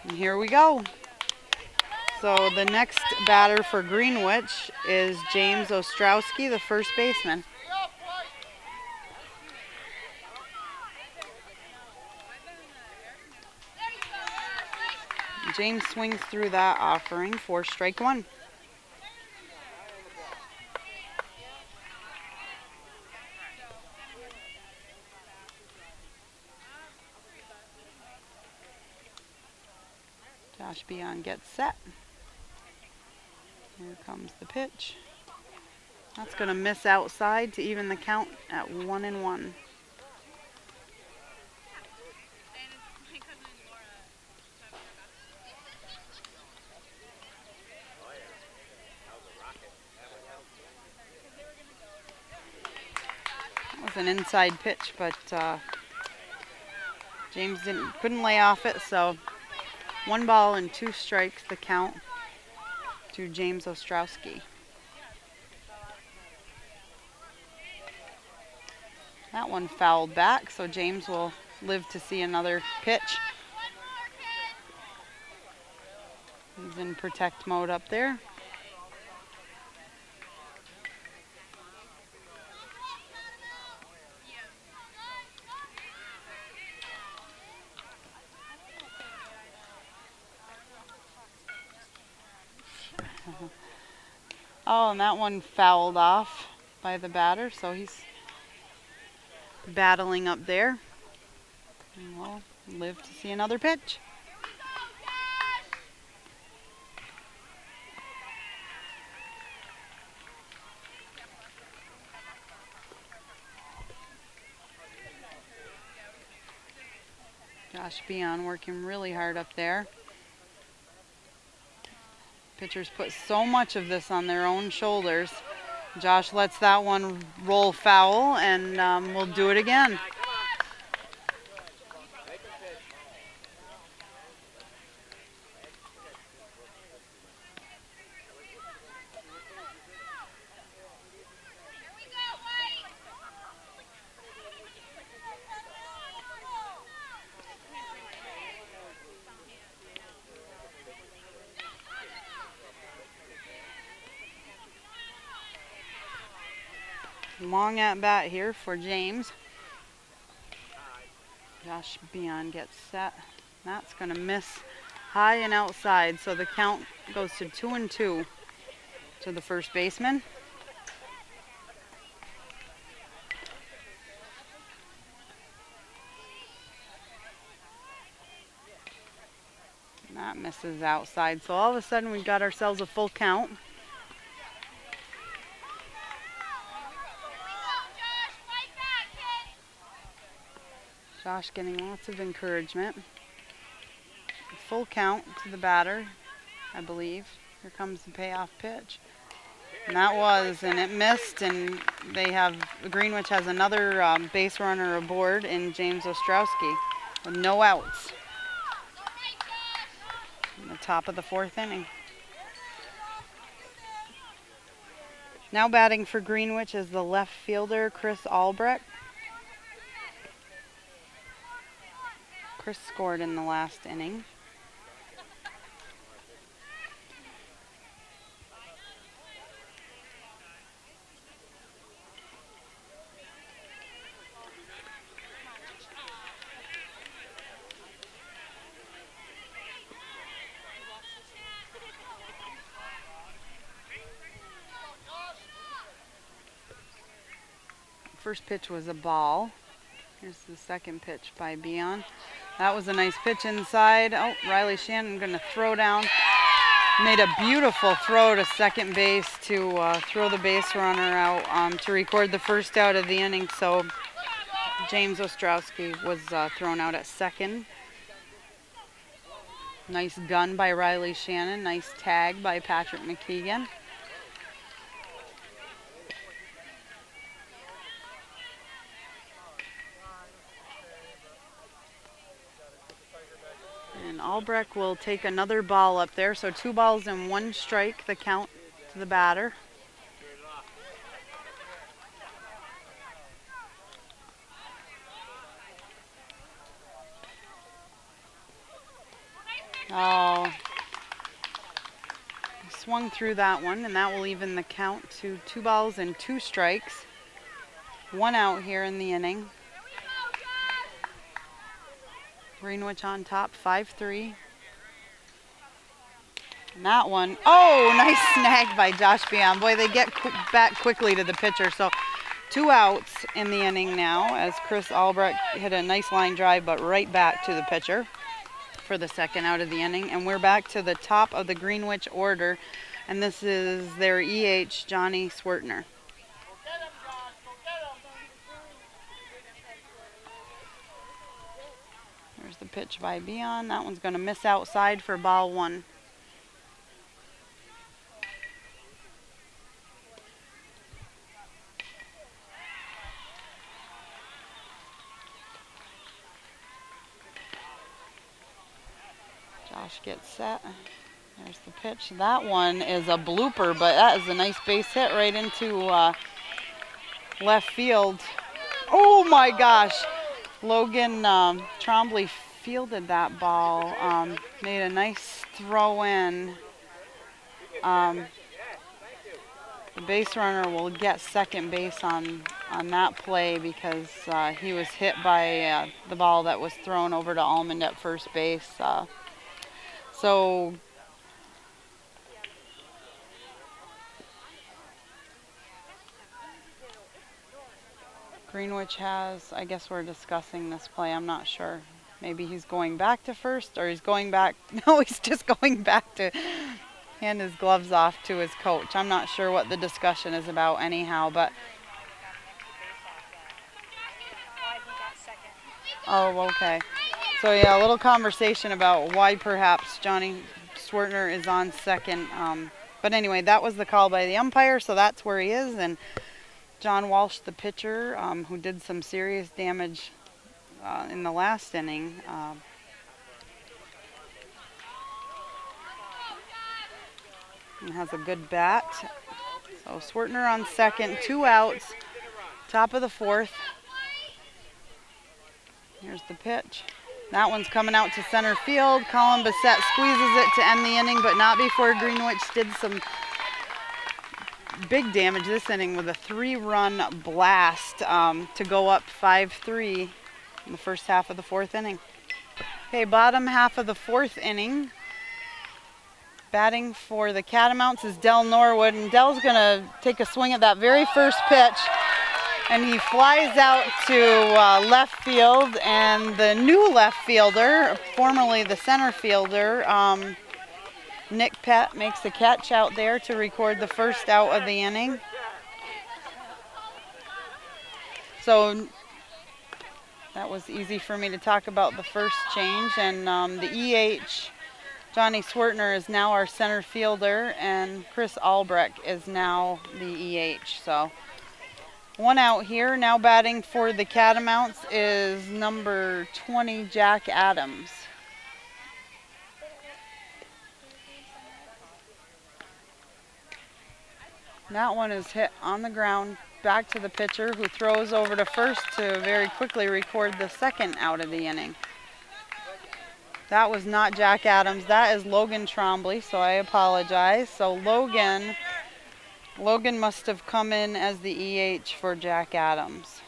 And here we go. So the next batter for Greenwich is James Ostrowski, the 1st baseman. James swings through that offering for strike 1. Josh Beyond gets set. Here comes the pitch. That's going to miss outside to even the count at 1-1. An inside pitch, but James couldn't lay off it, so 1 ball and 2 strikes the count to James Ostrowski. That one fouled back, so James will live to see another pitch. He's in protect mode up there. Oh, and that one fouled off by the batter, so he's battling up there. And we'll live to see another pitch. Josh Beon working really hard up there. Pitchers put so much of this on their own shoulders. Josh lets that one roll foul, and we'll do it again. Long at bat here for James. Josh Beon gets set. That's going to miss high and outside, so the count goes to 2-2 to the first baseman. And that misses outside, so all of a sudden we got ourselves a full count. Josh getting lots of encouragement. Full count to the batter, I believe. Here comes the payoff pitch. And that was, and it missed, and Greenwich has another base runner aboard in James Ostrowski with no outs. In the top of the fourth inning. Now batting for Greenwich is the left fielder, Chris Albrecht. Chris scored in the last inning. First pitch was a ball. Here's the second pitch by Beon. That was a nice pitch inside. Oh, Riley Shannon going to throw down. Made a beautiful throw to second base to throw the base runner out to record the first out of the inning. So James Ostrowski was thrown out at second. Nice gun by Riley Shannon. Nice tag by Patrick McKeegan. And Albrecht will take another ball up there. So 2 balls and 1 strike, the count to the batter. Oh, swung through that one, and that will even the count to 2 balls and 2 strikes. 1 out here in the inning. Greenwich on top, 5-3. And that one, oh, nice snag by Josh Beon. Boy, they get back quickly to the pitcher. So 2 outs in the inning now as Chris Albrecht hit a nice line drive, but right back to the pitcher for the second out of the inning. And we're back to the top of the Greenwich order, and this is their EH, Johnny Swertner. There's the pitch by Beon. That one's going to miss outside for ball 1. Josh gets set. There's the pitch. That one is a blooper, but that is a nice base hit right into left field. Oh my gosh. Logan Trombley fielded that ball, made a nice throw in. The base runner will get second base on that play because he was hit by the ball that was thrown over to Almond at first base. So Greenwich has, I guess we're discussing this play, I'm not sure. Maybe he's going back to first, or he's going back, no, he's just going back to hand his gloves off to his coach. I'm not sure what the discussion is about anyhow, but. Oh, okay. So yeah, a little conversation about why perhaps Johnny Swertner is on second. But anyway, that was the call by the umpire, so that's where he is. And John Walsh, the pitcher, who did some serious damage in the last inning. And has a good bat. So Swertner on second, 2 outs, top of the 4th. Here's the pitch. That one's coming out to center field. Colin Bissett squeezes it to end the inning, but not before Greenwich did some big damage this inning with a 3-run blast to go up 5-3 in the first half of the 4th inning. Okay, bottom half of the 4th inning. Batting for the Catamounts is Del Norwood, and Del's going to take a swing at that very first pitch. And he flies out to left field, and the new left fielder, formerly the center fielder, Nick Pett, makes the catch out there to record the first out of the inning. So that was easy for me to talk about the first change, and the EH, Johnny Swertner, is now our center fielder, and Chris Albrecht is now the EH. So 1 out here. Now batting for the Catamounts is number 20, Jack Adams. That one is hit on the ground, back to the pitcher, who throws over to first to very quickly record the second out of the inning. That was not Jack Adams. That is Logan Trombley, so I apologize. So Logan must have come in as the EH for Jack Adams.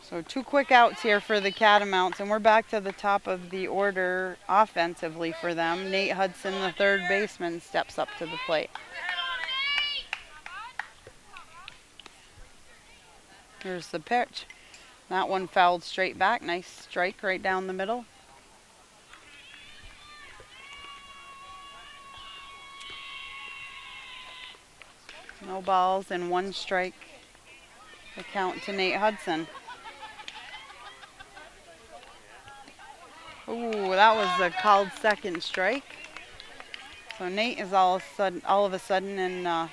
So 2 quick outs here for the Catamounts, and we're back to the top of the order offensively for them. Nate Hudson, the third baseman, steps up to the plate. Here's the pitch. That one fouled straight back. Nice strike right down the middle. No balls and 1 strike. The count to Nate Hudson. Ooh, that was a called second strike. So Nate is all of a sudden in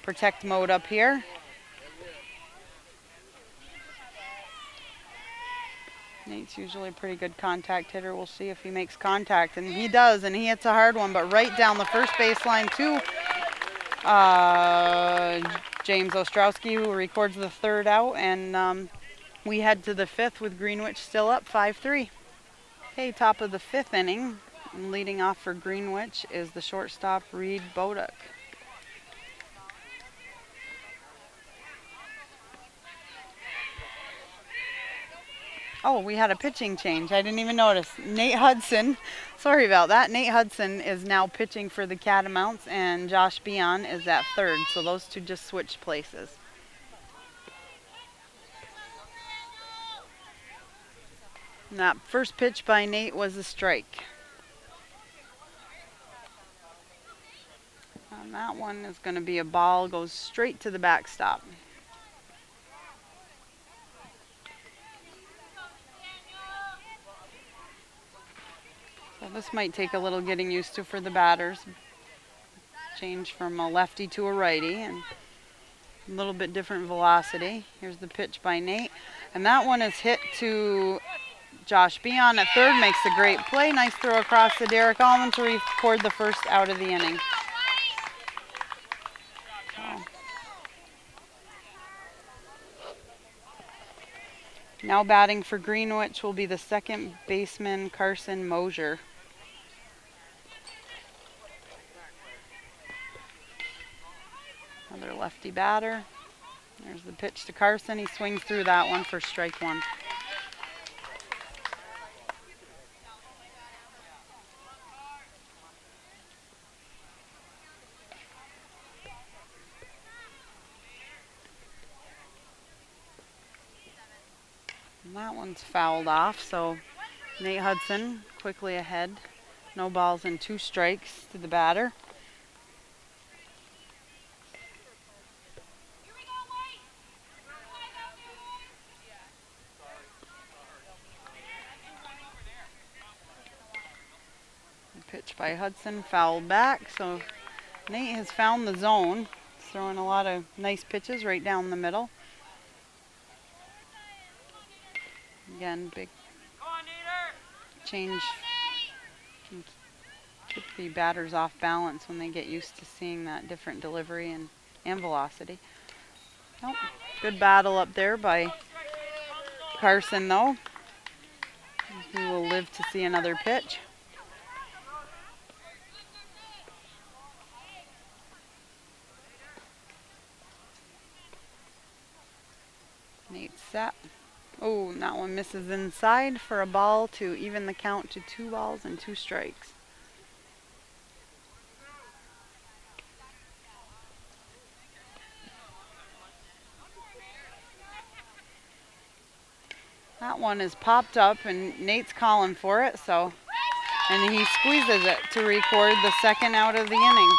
protect mode up here. Nate's usually a pretty good contact hitter. We'll see if he makes contact, and he does, and he hits a hard one, but right down the first baseline to James Ostrowski, who records the third out, and we head to the 5th with Greenwich still up 5-3. Okay, top of the 5th inning, and leading off for Greenwich is the shortstop Reed Boduk. Oh, we had a pitching change. I didn't even notice. Nate Hudson, sorry about that. Nate Hudson is now pitching for the Catamounts, and Josh Beon is at third. So those two just switched places. And that first pitch by Nate was a strike. And that one is going to be a ball, goes straight to the backstop. So this might take a little getting used to for the batters. Change from a lefty to a righty, and a little bit different velocity. Here's the pitch by Nate, and that one is hit to Josh Beon at third. Makes a great play. Nice throw across to Derek Allman to record the first out of the inning. Now batting for Greenwich will be the second baseman, Carson Mosier. Another lefty batter. There's the pitch to Carson. He swings through that one for strike 1. That one's fouled off, so Nate Hudson quickly ahead. No balls and 2 strikes to the batter. Pitch by Hudson, fouled back, so Nate has found the zone. He's throwing a lot of nice pitches right down the middle. Again, big change. Can keep the batters off balance when they get used to seeing that different delivery and velocity. Nope. Good battle up there by Carson, though. He will live to see another pitch. Nate set. Oh, and that one misses inside for a ball to even the count to 2 balls and 2 strikes. That one is popped up and Nate's calling for it, so, and he squeezes it to record the second out of the inning.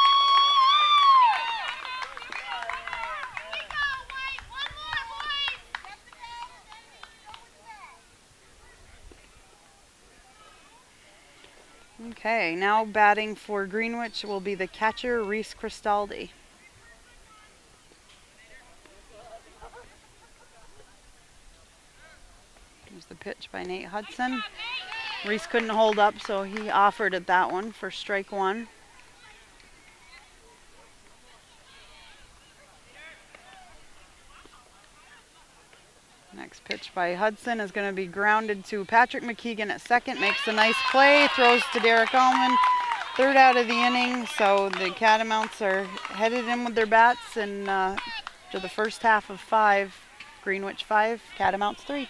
Okay, now batting for Greenwich will be the catcher, Reese Cristaldi. Here's the pitch by Nate Hudson. Reese couldn't hold up, so he offered at that one for strike 1. Next pitch by Hudson is going to be grounded to Patrick McKeegan at second. Makes a nice play, throws to Derek Allman. Third out of the inning, so the Catamounts are headed in with their bats and to the first half of 5. Greenwich 5, Catamounts 3.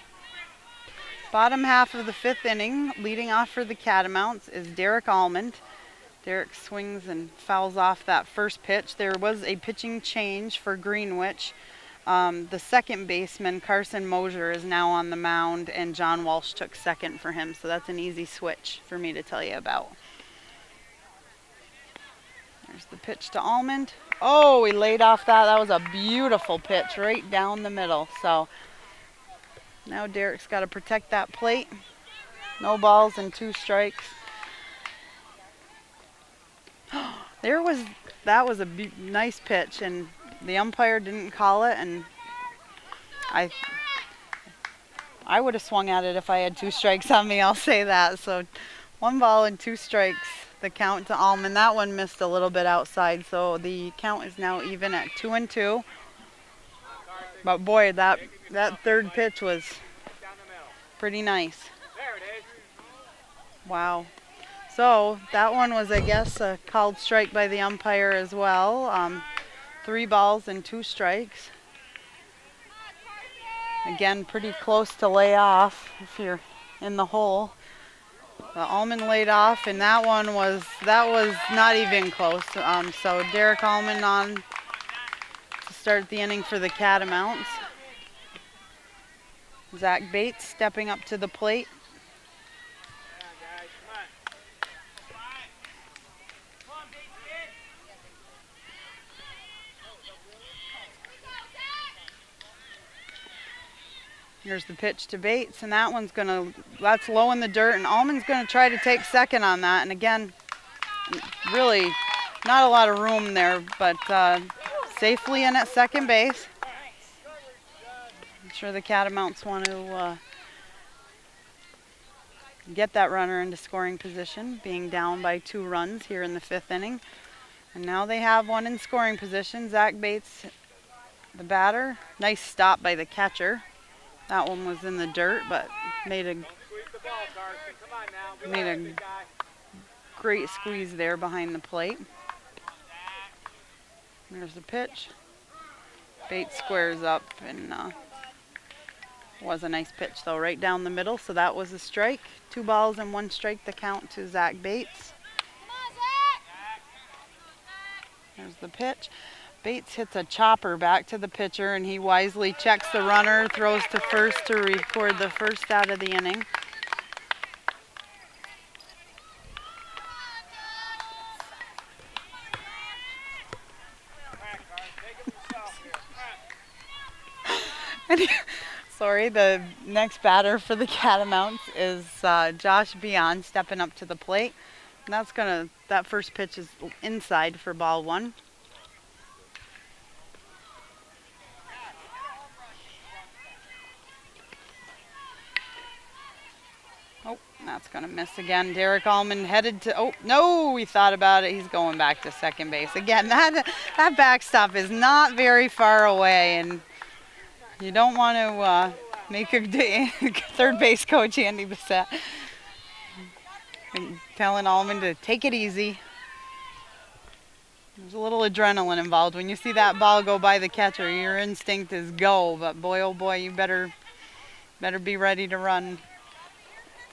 Bottom half of the 5th inning, leading off for the Catamounts is Derek Allman. Derek swings and fouls off that first pitch. There was a pitching change for Greenwich. The second baseman, Carson Mosier, is now on the mound, and John Walsh took second for him, so that's an easy switch for me to tell you about. There's the pitch to Almond. Oh, he laid off that. That was a beautiful pitch right down the middle. So now Derek's got to protect that plate. No balls and 2 strikes. That was a nice pitch, and the umpire didn't call it, and I would have swung at it if I had 2 strikes on me, I'll say that. So 1 ball and 2 strikes, the count to Allman. That one missed a little bit outside, so the count is now even at 2-2. But boy, that third pitch was pretty nice. Wow. So that one was, I guess, a called strike by the umpire as well. 3 balls and 2 strikes. Again, pretty close to lay off if you're in the hole. Allman laid off, and that was not even close. So Derek Allman on to start the inning for the Catamounts. Zach Bates stepping up to the plate. Here's the pitch to Bates, and that's low in the dirt, and Allman's gonna try to take second on that. And again, really not a lot of room there, but safely in at second base. I'm sure the Catamounts want to get that runner into scoring position, being down by 2 runs here in the 5th inning. And now they have one in scoring position. Zach Bates, the batter. Nice stop by the catcher. That one was in the dirt, but made a great squeeze there behind the plate. There's the pitch. Bates squares up, and was a nice pitch though, right down the middle. So that was a strike. 2 balls and 1 strike, the count to Zach Bates. There's the pitch. Bates hits a chopper back to the pitcher, and he wisely checks the runner, throws to first to record the first out of the inning. Sorry, the next batter for the Catamounts is Josh Beyond stepping up to the plate. And that first pitch is inside for ball one. Oh, that's going to miss again. Derek Allman headed to, oh, no, we thought about it. He's going back to second base. Again, that backstop is not very far away, and you don't want to make your third base coach, Andy Bissett, telling Allman to take it easy. There's a little adrenaline involved. When you see that ball go by the catcher, your instinct is go, but boy, oh boy, you better be ready to run.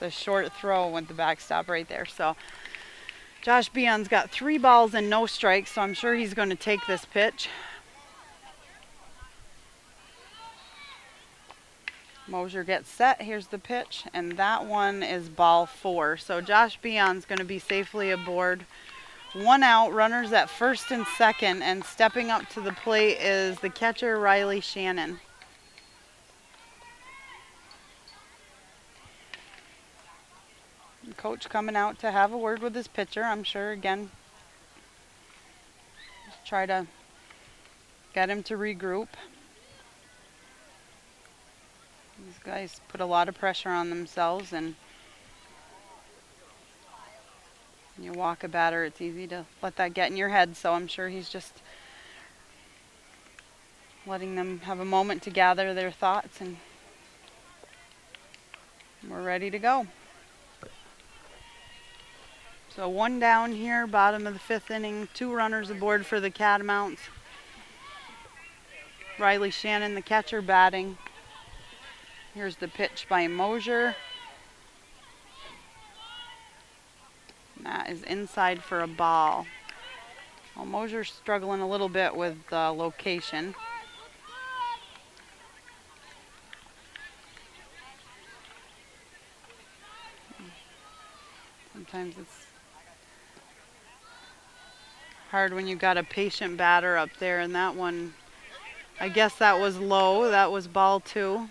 The short throw with the backstop right there. So Josh Beyond's got 3 balls and no strikes, so I'm sure he's going to take this pitch. Mosier gets set. Here's the pitch, and that one is ball 4. So Josh Beyond's going to be safely aboard. 1 out, runners at first and second, and stepping up to the plate is the catcher, Riley Shannon. Coach coming out to have a word with his pitcher, I'm sure, again. Just try to get him to regroup. These guys put a lot of pressure on themselves, and when you walk a batter, it's easy to let that get in your head, so I'm sure he's just letting them have a moment to gather their thoughts, and we're ready to go. So 1 down here, bottom of the 5th inning, 2 runners aboard for the Catamounts. Riley Shannon, the catcher, batting. Here's the pitch by Mosier. And that is inside for a ball. Well, Mosier's struggling a little bit with location. Sometimes it's hard when you got a patient batter up there, and that one, I guess that was low. That was ball 2.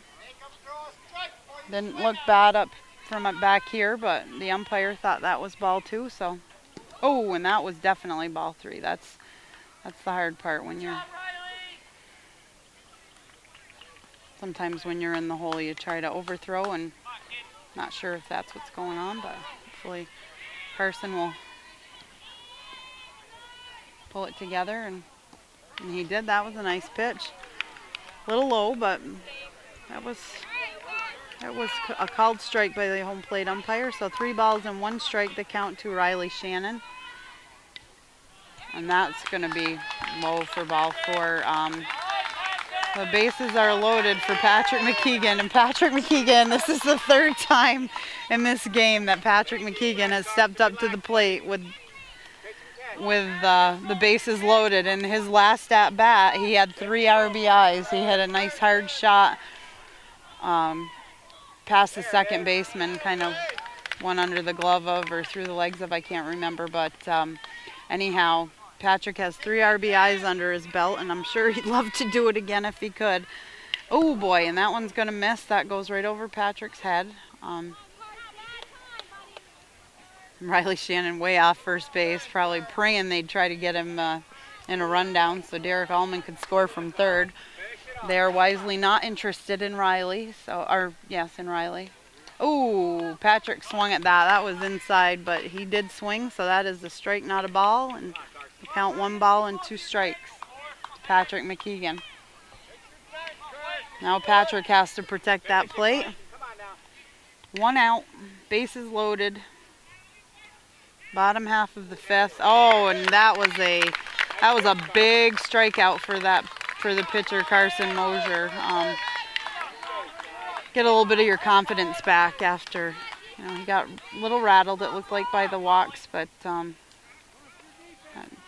Didn't look bad up from back here, but the umpire thought that was ball 2. So, oh, and that was definitely ball 3. That's the hard part when you're. Sometimes when you're in the hole, you try to overthrow, and not sure if that's what's going on, but hopefully Carson will pull it together, and he did. That was a nice pitch. A little low, but that was a called strike by the home plate umpire. So 3 balls and 1 strike to count to Riley Shannon. And that's going to be low for ball 4. The bases are loaded for Patrick McKeegan. And Patrick McKeegan, this is the 3rd time in this game that Patrick McKeegan has stepped up to the plate with the bases loaded. In his last at bat, he had 3 RBIs. He had a nice hard shot past the second baseman, kind of went under the glove of or through the legs of, I can't remember. But anyhow, Patrick has 3 RBIs under his belt, and I'm sure he'd love to do it again if he could. Oh boy, and that one's going to miss. That goes right over Patrick's head. Riley Shannon way off first base, probably praying they'd try to get him in a rundown so Derek Allman could score from third. They are wisely not interested in Riley, in Riley. Oh, Patrick swung at that. That was inside, but he did swing, so that is a strike, not a ball, and the count 1 ball and 2 strikes to Patrick McKeegan. Now Patrick has to protect that plate. 1 out, bases loaded. Bottom half of the 5th. Oh, and that was a big strikeout for the pitcher, Carson Mosier. Get a little bit of your confidence back after, he got a little rattled, it looked like, by the walks, but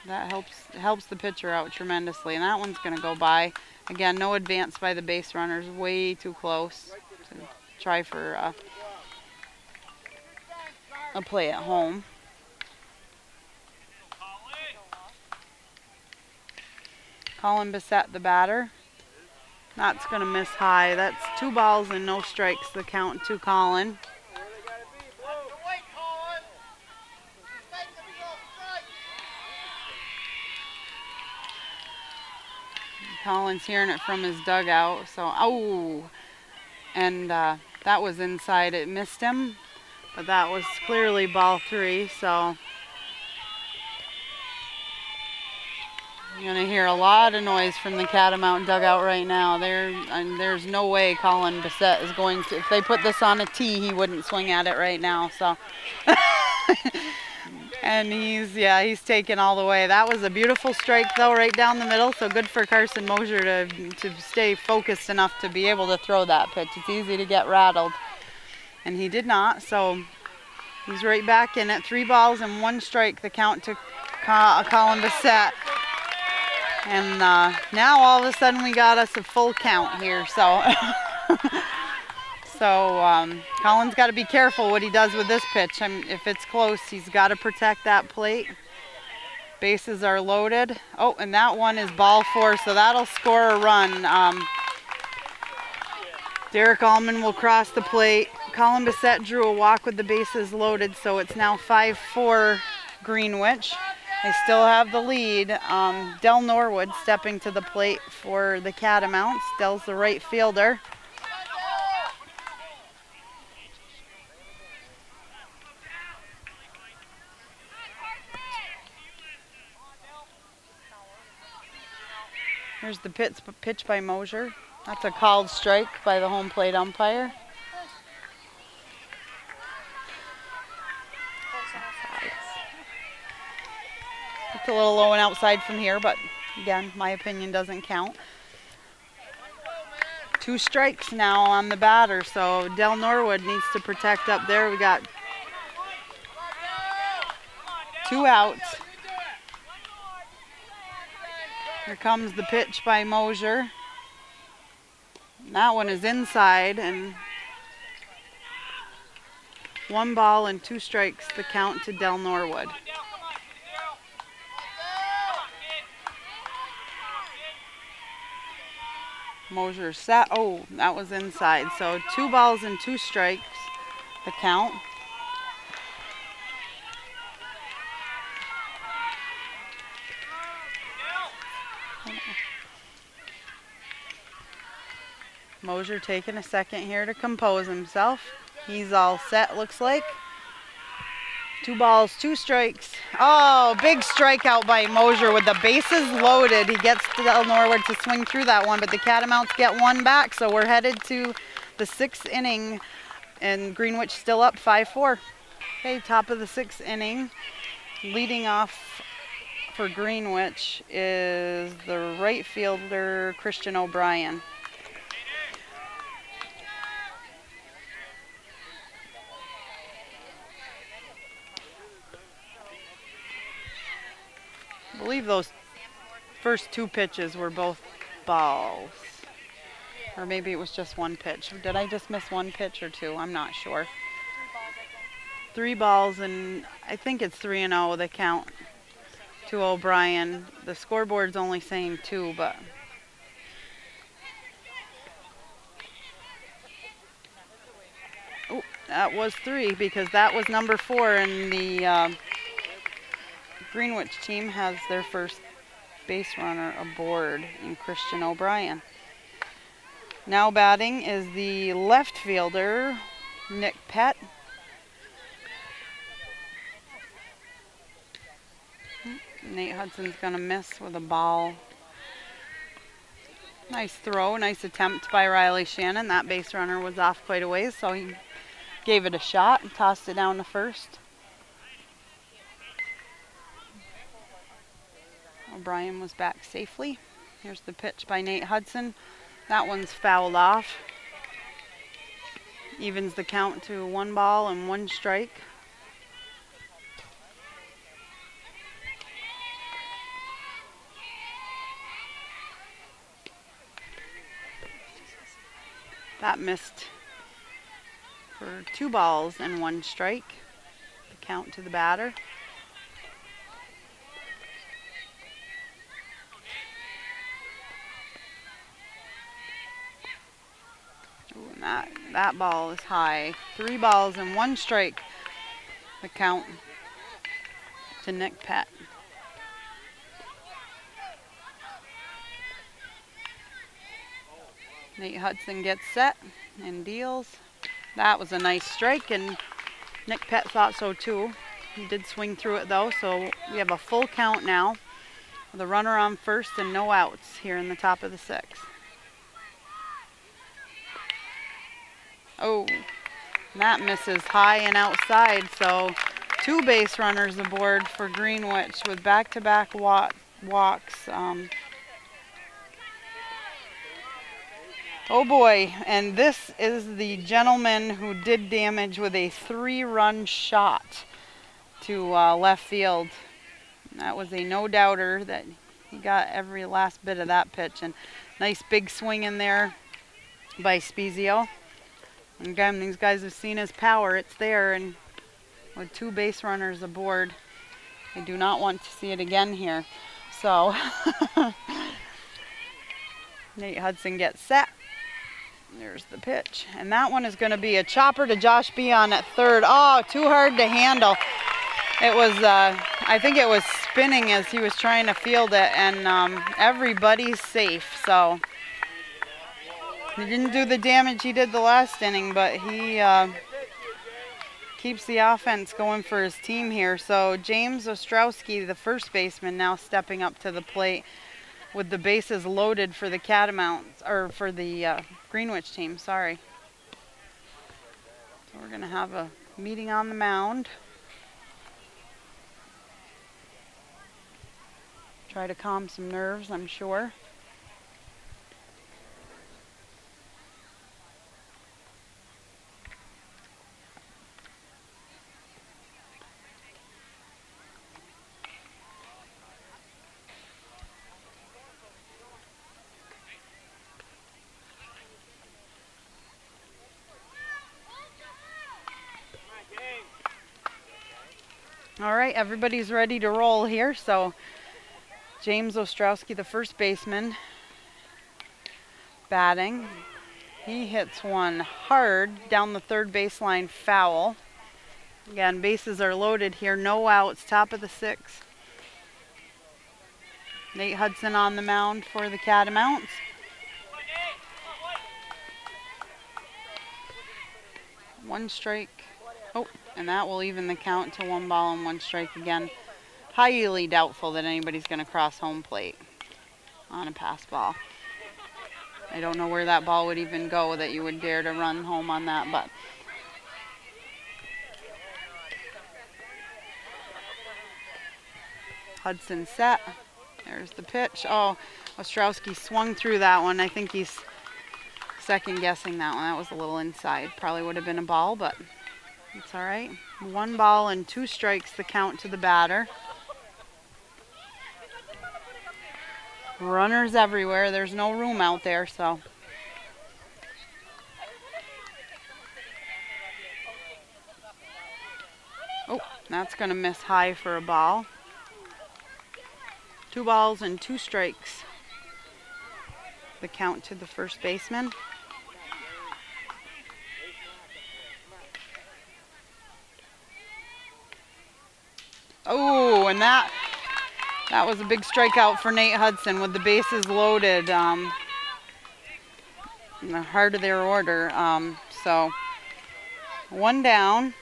That helps the pitcher out tremendously. And that one's going to go by. Again, no advance by the base runners. Way too close to try for a play at home. Colin Bissett, the batter. That's going to miss high. That's 2 balls and no strikes, the count to Colin. Colin's hearing it from his dugout. So, oh, and that was inside. It missed him, but that was clearly ball 3. So you're going to hear a lot of noise from the Catamount dugout right now. There's no way Colin Bissett is going to, if they put this on a tee, he wouldn't swing at it right now. So, and he's taken all the way. That was a beautiful strike though, right down the middle. So good for Carson Mosier to stay focused enough to be able to throw that pitch. It's easy to get rattled, and he did not. So he's right back in it. 3 balls and 1 strike, the count to Colin Bissett. And now all of a sudden we got us a full count here. So, Colin's got to be careful what he does with this pitch. If it's close, he's got to protect that plate. Bases are loaded. Oh, and that one is ball 4, so that'll score a run. Derek Allman will cross the plate. Colin Bissett drew a walk with the bases loaded, so it's now 5-4 Greenwich. They still have the lead. Del Norwood stepping to the plate for the Catamounts. Del's the right fielder. Here's the pitch by Mosier. That's a called strike by the home plate umpire. It's a little low and outside from here, but again, my opinion doesn't count. 2 strikes now on the batter, so Del Norwood needs to protect up there. We got 2 outs. Here comes the pitch by Mosier. That one is inside, and 1 ball and 2 strikes, the count to Del Norwood. Mosier set. Oh, that was inside. So 2 balls and 2 strikes, the count. Mosier taking a second here to compose himself. He's all set, looks like. 2 balls, 2 strikes. Oh, big strikeout by Mosier with the bases loaded. He gets Del Norwood to swing through that one, but the Catamounts get 1 back, so we're headed to the 6th inning, and Greenwich still up 5-4. Okay, top of the 6th inning. Leading off for Greenwich is the right fielder, Christian O'Brien. I believe those first 2 pitches were both balls. Or maybe it was just 1 pitch. Did I just miss 1 pitch or 2? I'm not sure. 3 balls, and I think it's 3-0 the count to O'Brien. The scoreboard's only saying 2, but oh, that was 3 because that was number 4, and the Greenwich team has their first base runner aboard in Christian O'Brien. Now batting is the left fielder, Nick Pett. Nate Hudson's going to miss with a ball. Nice throw, nice attempt by Riley Shannon. That base runner was off quite a ways, so he gave it a shot and tossed it down to first. O'Brien was back safely. Here's the pitch by Nate Hudson. That one's fouled off. Evens the count to 1 ball and 1 strike. That missed for 2 balls and 1 strike. The count to the batter. Ooh, and that ball is high. 3 balls and 1 strike. The count to Nick Pett. Nate Hudson gets set and deals. That was a nice strike, and Nick Pett thought so too. He did swing through it though, so we have a full count now. The runner on first and no outs here in the top of the 6th. Oh, that misses high and outside, so 2 base runners aboard for Greenwich with back-to-back walks. Oh boy, and this is the gentleman who did damage with a 3-run shot to left field. That was a no-doubter that he got every last bit of that pitch. And nice big swing in there by Spezio. And again, these guys have seen his power. It's there, and with 2 base runners aboard, I do not want to see it again here. So Nate Hudson gets set. There's the pitch. And that one is going to be a chopper to Josh Beon at third. Oh, too hard to handle. It was, I think it was spinning as he was trying to field it, and everybody's safe. So he didn't do the damage he did the last inning, but he keeps the offense going for his team here. So James Ostrowski, the first baseman, now stepping up to the plate with the bases loaded for the Catamounts, or for the Greenwich team, sorry. So we're going to have a meeting on the mound. Try to calm some nerves, I'm sure. All right, everybody's ready to roll here. So James Ostrowski, the first baseman, batting. He hits one hard down the third baseline, foul. Again, bases are loaded here, no outs, top of the 6th. Nate Hudson on the mound for the Catamounts. One strike. Oh, and that will even the count to 1 ball and 1 strike again. Highly doubtful that anybody's going to cross home plate on a pass ball. I don't know where that ball would even go that you would dare to run home on that, but Hudson set. There's the pitch. Oh, Ostrowski swung through that one. I think he's second guessing that one. That was a little inside. Probably would have been a ball, but it's all right. 1 ball and 2 strikes, the count to the batter. Runners everywhere. There's no room out there, so. Oh, that's going to miss high for a ball. 2 balls and 2 strikes. The count to the first baseman. Oh, and that was a big strikeout for Nate Hudson with the bases loaded in the heart of their order. So 1 down.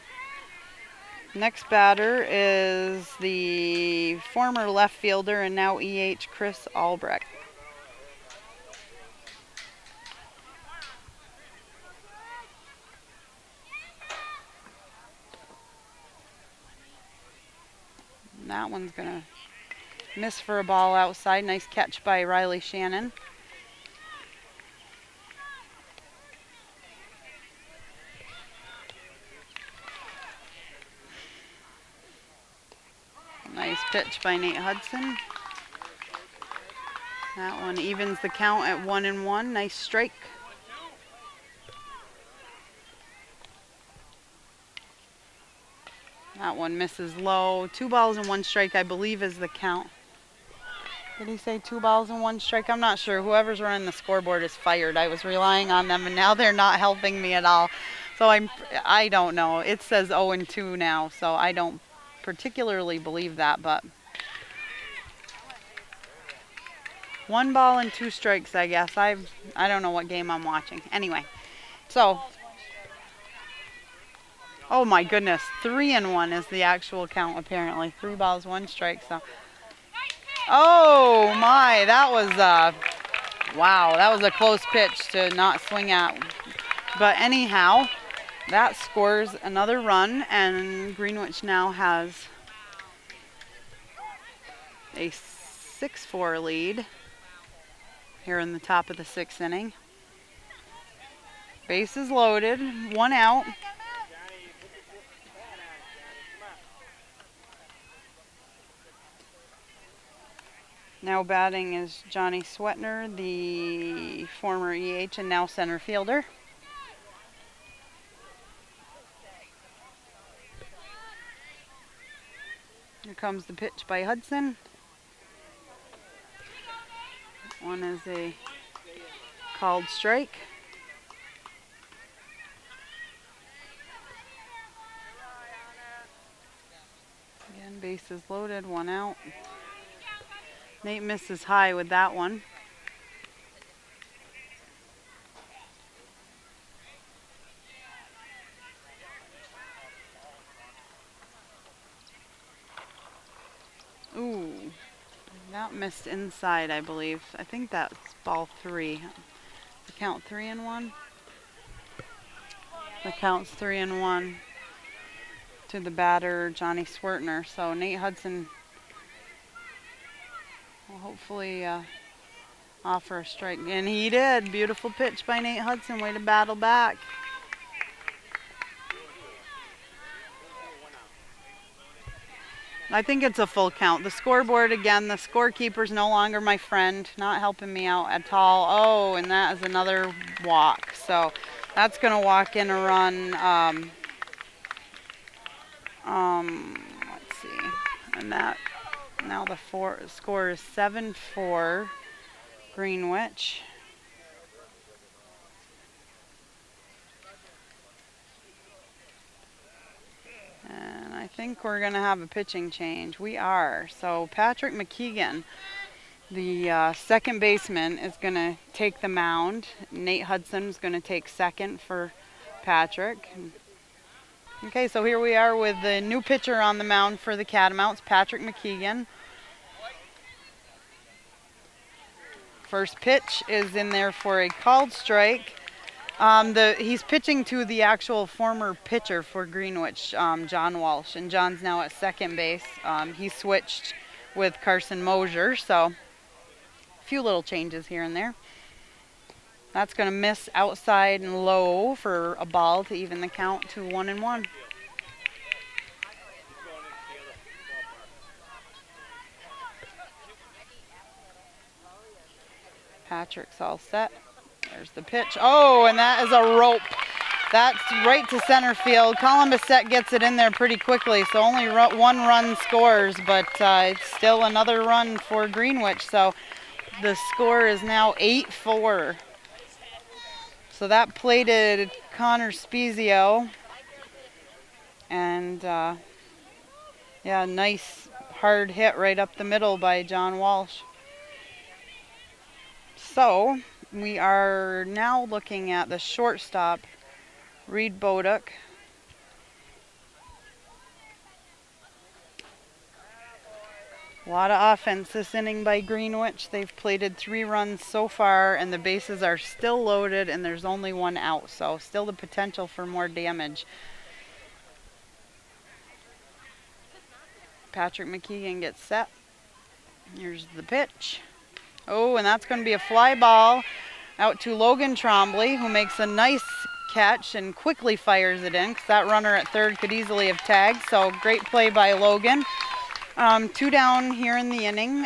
Next batter is the former left fielder and now EH Chris Albrecht. And that one's going to miss for a ball outside. Nice catch by Riley Shannon. Nice pitch by Nate Hudson. That one evens the count at 1-1. Nice strike. That one misses low. 2 balls and 1 strike, I believe, is the count. Did he say 2 balls and 1 strike? I'm not sure. Whoever's running the scoreboard is fired. I was relying on them, and now they're not helping me at all. So I don't know. It says 0-2 now, so I don't particularly believe that, but 1 ball and 2 strikes, I guess. I don't know what game I'm watching. Anyway, so oh my goodness, 3-1 is the actual count apparently. 3 balls, 1 strike. So oh my, that was wow, that was a close pitch to not swing at. But anyhow, that scores another run, and Greenwich now has a 6-4 lead here in the top of the 6th inning. Bases loaded, 1 out. Now batting is Johnny Swetner, the former EH and now center fielder. Here comes the pitch by Hudson. One is a called strike. Again, bases loaded, 1 out. Nate misses high with that one. Ooh, that missed inside, I believe. I think that's ball 3. The count 3-1. The count's 3-1 to the batter, Johnny Swetner. So Nate Hudson will hopefully offer a strike. And he did. Beautiful pitch by Nate Hudson. Way to battle back. I think it's a full count. The scoreboard, again, the scorekeeper's no longer my friend. Not helping me out at all. Oh, and that is another walk. So that's going to walk in a run. Let's see. And that, now the score is 7-4 Greenwich. And I think we're going to have a pitching change. We are. So Patrick McKeegan, the second baseman, is going to take the mound. Nate Hudson is going to take second for Patrick. Okay, so here we are with the new pitcher on the mound for the Catamounts, Patrick McKeegan. First pitch is in there for a called strike. He's pitching to the actual former pitcher for Greenwich, John Walsh, and John's now at second base. He switched with Carson Mosier, so a few little changes here and there. That's going to miss outside and low for a ball to even the count to 1-1. Patrick's all set. There's the pitch. Oh, and that is a rope. That's right to center field. Colin Bissett gets it in there pretty quickly, so only 1 run scores, but it's still another run for Greenwich. So the score is now 8-4. So that plated Connor Spezio. And, yeah, nice hard hit right up the middle by John Walsh. So we are now looking at the shortstop, Reed Boduk. A lot of offense this inning by Greenwich. They've plated 3 runs so far, and the bases are still loaded, and there's only 1 out, so still the potential for more damage. Patrick McKeegan gets set. Here's the pitch. Oh, and that's going to be a fly ball out to Logan Trombley, who makes a nice catch and quickly fires it in, because that runner at third could easily have tagged. So great play by Logan. 2 down here in the inning.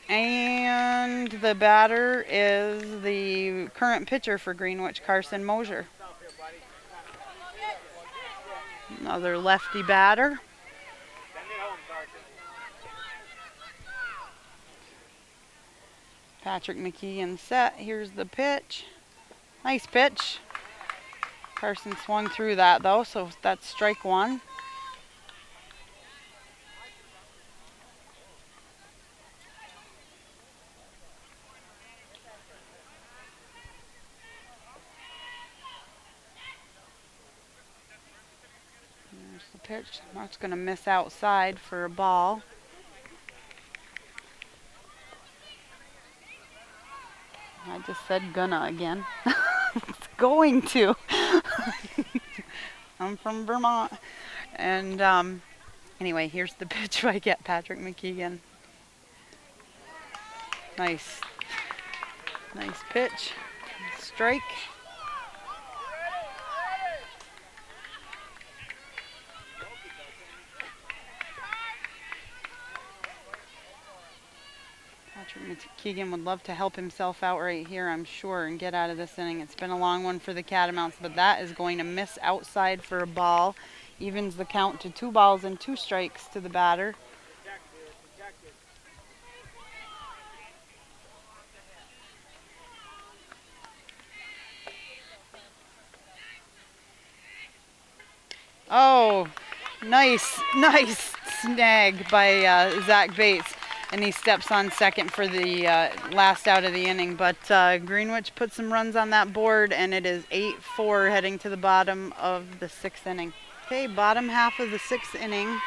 And the batter is the current pitcher for Greenwich, Carson Mosier. Another lefty batter. Patrick McKeegan set. Here's the pitch. Nice pitch. Carson swung through that though, so that's strike one. There's the pitch. That's going to miss outside for a ball. I just said gonna again. It's going to. I'm from Vermont. And anyway, here's the pitch by Patrick McKeegan. Nice pitch. Strike. Patrick McKeegan would love to help himself out right here, I'm sure, and get out of this inning. It's been a long one for the Catamounts, but that is going to miss outside for a ball. Evens the count to 2 balls and 2 strikes to the batter. Oh, nice snag by Zach Bates. And he steps on second for the last out of the inning. But Greenwich put some runs on that board, and it is 8-4 heading to the bottom of the 6th inning. Okay, bottom half of the 6th inning.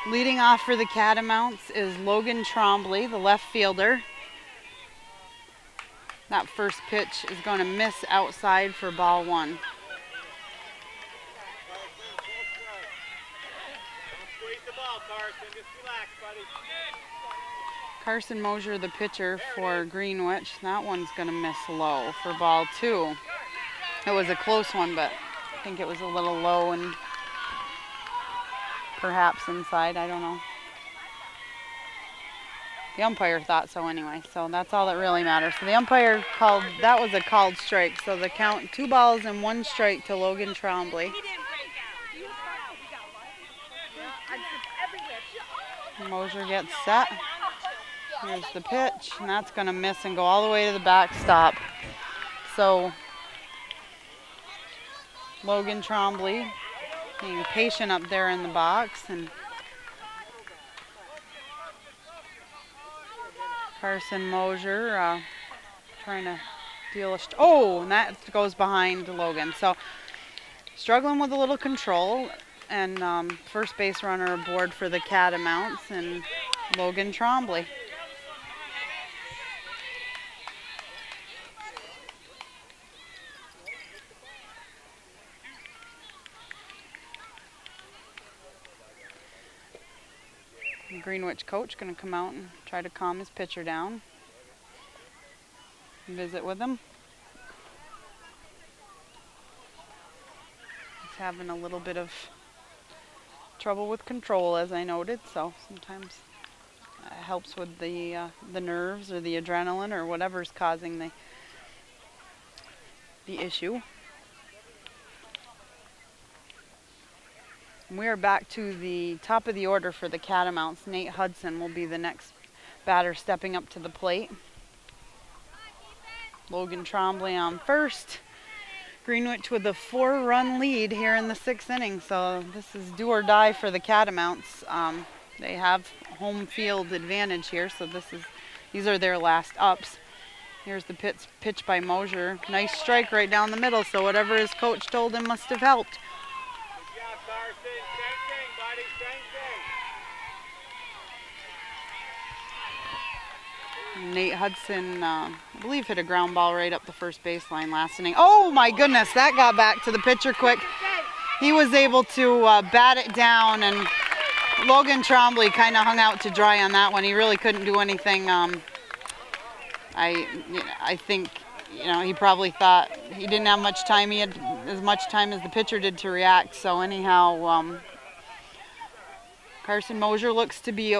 Leading off for the Catamounts is Logan Trombley, the left fielder. That first pitch is going to miss outside for ball 1. Carson Mosier, the pitcher for Greenwich. That one's going to miss low for ball 2. It was a close one, but I think it was a little low and perhaps inside. I don't know. The umpire thought so anyway, so that's all that really matters. So the umpire called, that was a called strike. So the count, 2 balls and 1 strike to Logan Trombley. Mosier gets set. Here's the pitch, and that's going to miss and go all the way to the backstop. So Logan Trombley being patient up there in the box, and Carson Mosier trying to deal a and that goes behind Logan. So struggling with a little control, and first base runner aboard for the Catamounts, and Logan Trombley. The Greenwich coach going to come out and try to calm his pitcher down. Visit with him. He's having a little bit of trouble with control, as I noted, so sometimes it helps with the nerves or the adrenaline or whatever's causing the issue. We are back to the top of the order for the Catamounts. Nate Hudson will be the next batter stepping up to the plate. Logan Trombley on first. Greenwich with a 4-run lead here in the 6th inning, so this is do or die for the Catamounts. They have home field advantage here, so these are their last ups. Here's the pitch by Mosier. Nice strike right down the middle, so whatever his coach told him must have helped. Nate Hudson, I believe, hit a ground ball right up the first baseline last inning. Oh my goodness, that got back to the pitcher quick. He was able to bat it down, and Logan Trombley kind of hung out to dry on that one. He really couldn't do anything. I think, he probably thought he didn't have much time. He had as much time as the pitcher did to react. So anyhow, Carson Mosier looks to be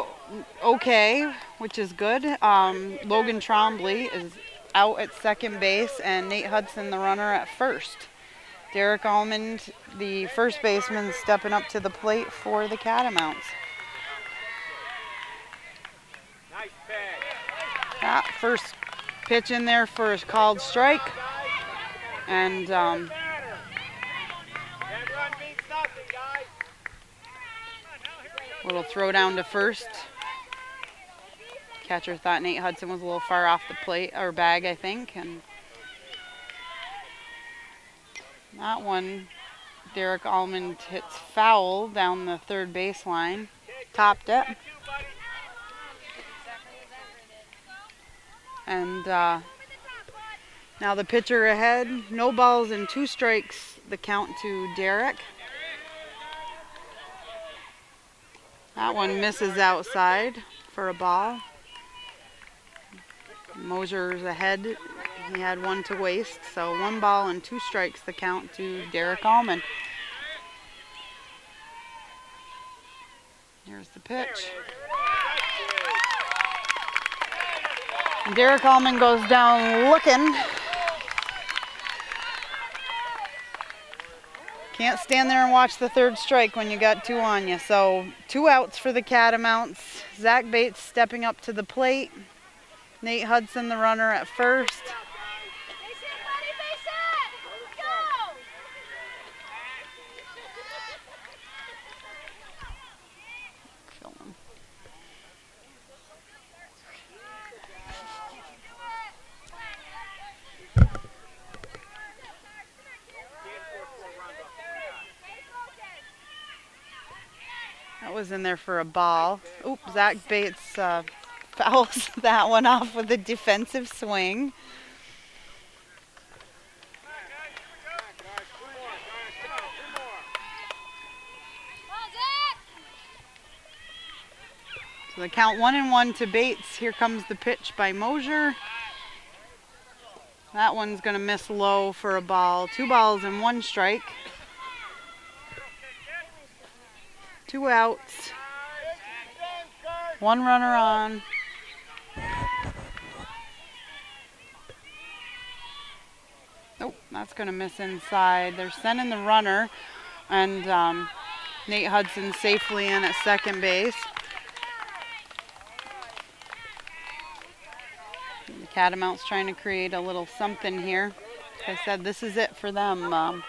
okay, which is good. Logan Trombley is out at second base, and Nate Hudson, the runner, at first. Derek Almond, the first baseman, stepping up to the plate for the Catamounts. That first pitch in there for a called strike. And little throw down to first. Catcher thought Nate Hudson was a little far off the plate, or bag, I think. And that one, Derek Almond hits foul down the third baseline. Topped it. And now the pitcher ahead. No balls and 2 strikes, the count to Derek. That one misses outside for a ball. Mosier's ahead. He had 1 to waste, so 1 ball and 2 strikes, the count to Derek Almond. Here's the pitch. And Derek Almond goes down looking. Can't stand there and watch the third strike when you got 2 on you. So 2 outs for the Catamounts. Zach Bates stepping up to the plate. Nate Hudson, the runner at first. That was in there for a ball. Oop, Zach Bates fouls that one off with a defensive swing. So the count 1-1 to Bates. Here comes the pitch by Mosier. That one's going to miss low for a ball. 2 balls and 1 strike. 2 outs. 1 runner on. Oh, that's going to miss inside. They're sending the runner, and Nate Hudson safely in at second base. The Catamounts trying to create a little something here. Like I said, this is it for them.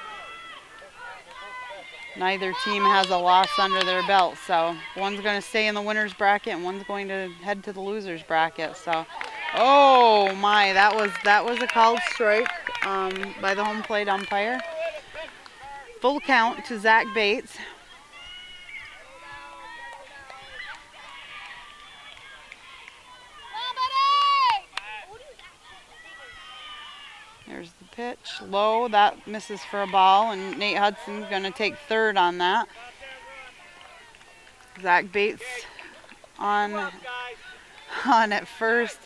Neither team has a loss under their belt, so one's going to stay in the winner's bracket and one's going to head to the loser's bracket. So, oh my, that was a called strike by the home plate umpire. Full count to Zach Bates. There's the pitch, low, that misses for a ball, and Nate Hudson's going to take third on that. Zach Bates on at first.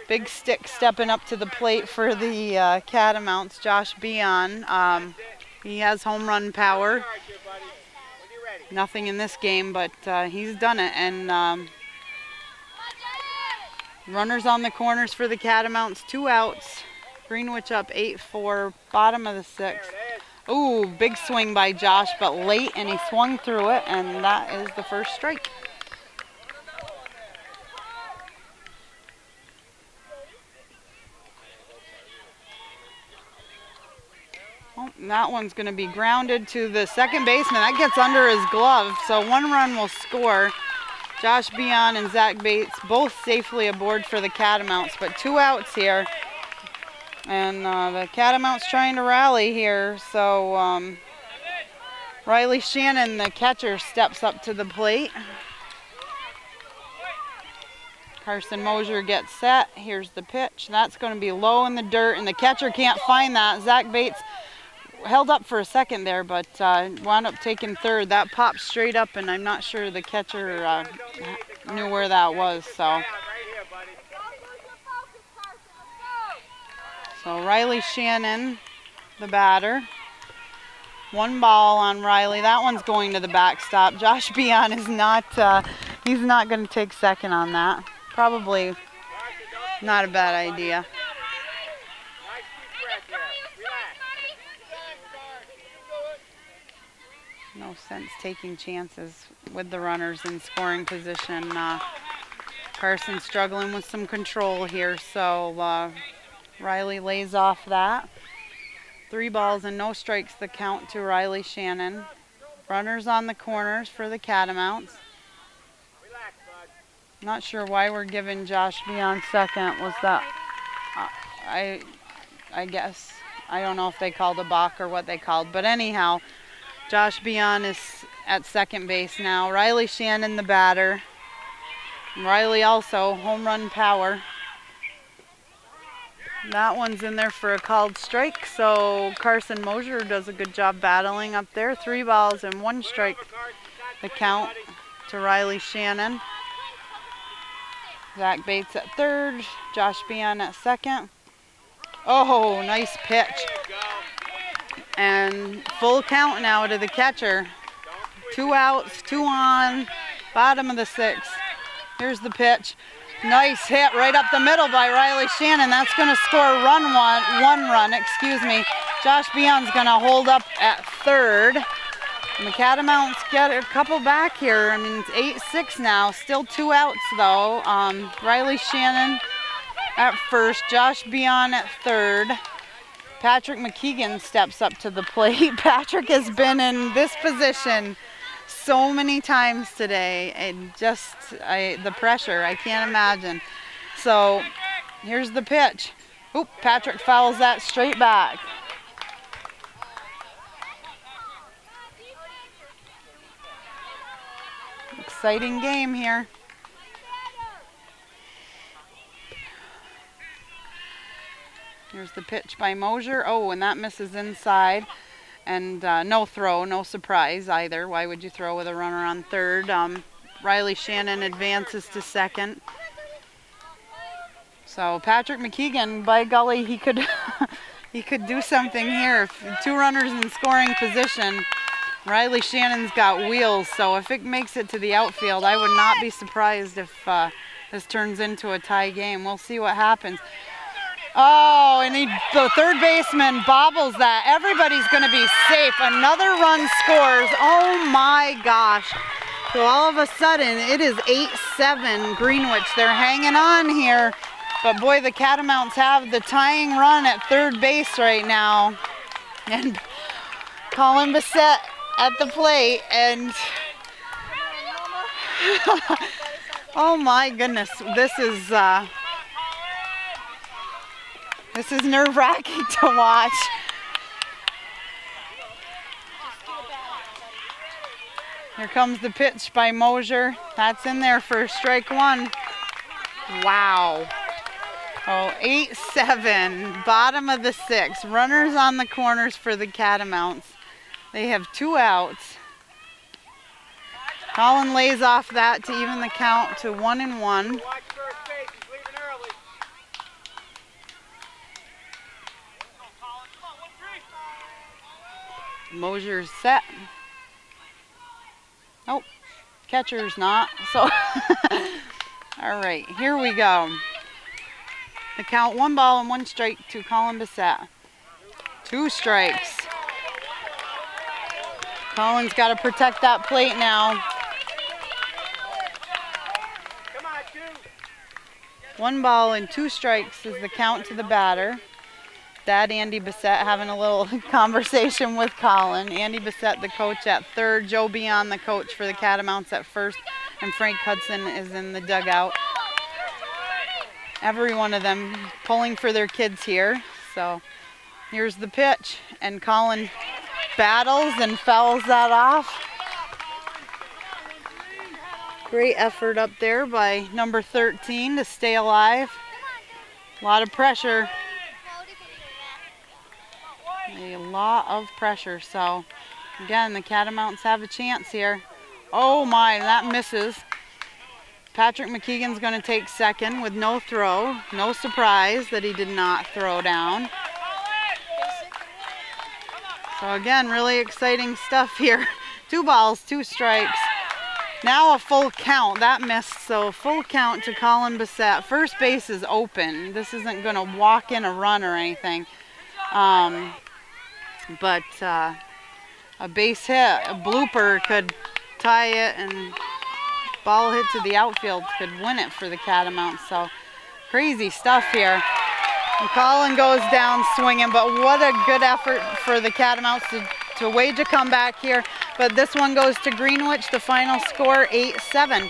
Big stick stepping up to the plate for the Catamounts, Josh Beon. He has home run power. Nothing in this game, but he's done it. And runners on the corners for the Catamounts, 2 outs. Greenwich up 8-4, bottom of the 6th. Ooh, big swing by Josh, but late, and he swung through it, and that is the first strike. Oh, that one's going to be grounded to the second baseman. That gets under his glove, so 1 run will score. Josh Beon and Zach Bates both safely aboard for the Catamounts, but 2 outs here. And the Catamounts trying to rally here, so Riley Shannon, the catcher, steps up to the plate. Carson Mosier gets set. Here's the pitch. That's going to be low in the dirt, and the catcher can't find that. Zach Bates held up for a second there, but wound up taking third. That popped straight up, and I'm not sure the catcher knew where that was. So Riley Shannon, the batter. 1 ball on Riley. That one's going to the backstop. Josh Beon is not, he's not going to take second on that. Probably not a bad idea. No sense taking chances with the runners in scoring position. Carson struggling with some control here, so Riley lays off that. 3 balls and no strikes the count to Riley Shannon. Runners on the corners for the Catamounts. Not sure why we're giving Josh Beyond second. Was that, I guess, I don't know if they called a balk or what they called, but anyhow, Josh Beyond is at second base now. Riley Shannon the batter. Riley also home run power. That one's in there for a called strike, so Carson Mosier does a good job battling up there. 3 balls and 1 strike the count to Riley Shannon. Zach Bates at third, Josh Beyond at second. Oh, nice pitch. And full count now to the catcher. 2 outs, 2 on, bottom of the 6th. Here's the pitch. Nice hit right up the middle by Riley Shannon. That's going to score one run. Josh Beyond's going to hold up at third. And the Catamounts get a couple back here. I mean, it's 8-6 now. Still 2 outs, though. Riley Shannon at first. Josh Beyond at third. Patrick McKeegan steps up to the plate. Patrick has been in this position so many times today, and just the pressure, I can't imagine. So here's the pitch. Oop, Patrick fouls that straight back. Exciting game here. Here's the pitch by Mosier. Oh, and that misses inside. And no throw, no surprise either. Why would you throw with a runner on third? Riley Shannon advances to second. So Patrick McKeegan, by golly, he could he could do something here. 2 runners in scoring position. Riley Shannon's got wheels, so if it makes it to the outfield, I would not be surprised if this turns into a tie game. We'll see what happens. Oh, and the third baseman bobbles that. Everybody's going to be safe. Another run scores. Oh my gosh. So all of a sudden, it is 8-7 Greenwich. They're hanging on here. But boy, the Catamounts have the tying run at third base right now. And Colin Bissett at the plate. And oh my goodness, this is nerve-wracking to watch. Here comes the pitch by Mosier. That's in there for strike 1. Wow. Oh, 8-7, bottom of the 6th. Runners on the corners for the Catamounts. They have 2 outs. Colin lays off that to even the count to 1-1. Mosier's set. Oh, catcher's not. So, all right, here we go. The count, 1 ball and 1 strike to Colin Bissett. 2 strikes. Colin's got to protect that plate now. 1 ball and 2 strikes is the count to the batter. Dad, Andy Bissett, having a little conversation with Colin. Andy Bissett, the coach, at third. Joe Beyond, the coach for the Catamounts, at first. And Frank Hudson is in the dugout. Every one of them pulling for their kids here. So here's the pitch. And Colin battles and fouls that off. Great effort up there by number 13 to stay alive. A lot of pressure. A lot of pressure. So again, the Catamounts have a chance here. Oh my, that misses. Patrick McKeegan's going to take second with no throw. No surprise that he did not throw down. So again, really exciting stuff here. 2 balls, 2 strikes. Now a full count. That missed, so full count to Colin Bissett. First base is open. This isn't going to walk in a run or anything. But a base hit, a blooper could tie it, and ball hit to the outfield could win it for the Catamounts. So crazy stuff here. And Colin goes down swinging, but what a good effort for the Catamounts to wage a comeback here. But this one goes to Greenwich, the final score 8-7.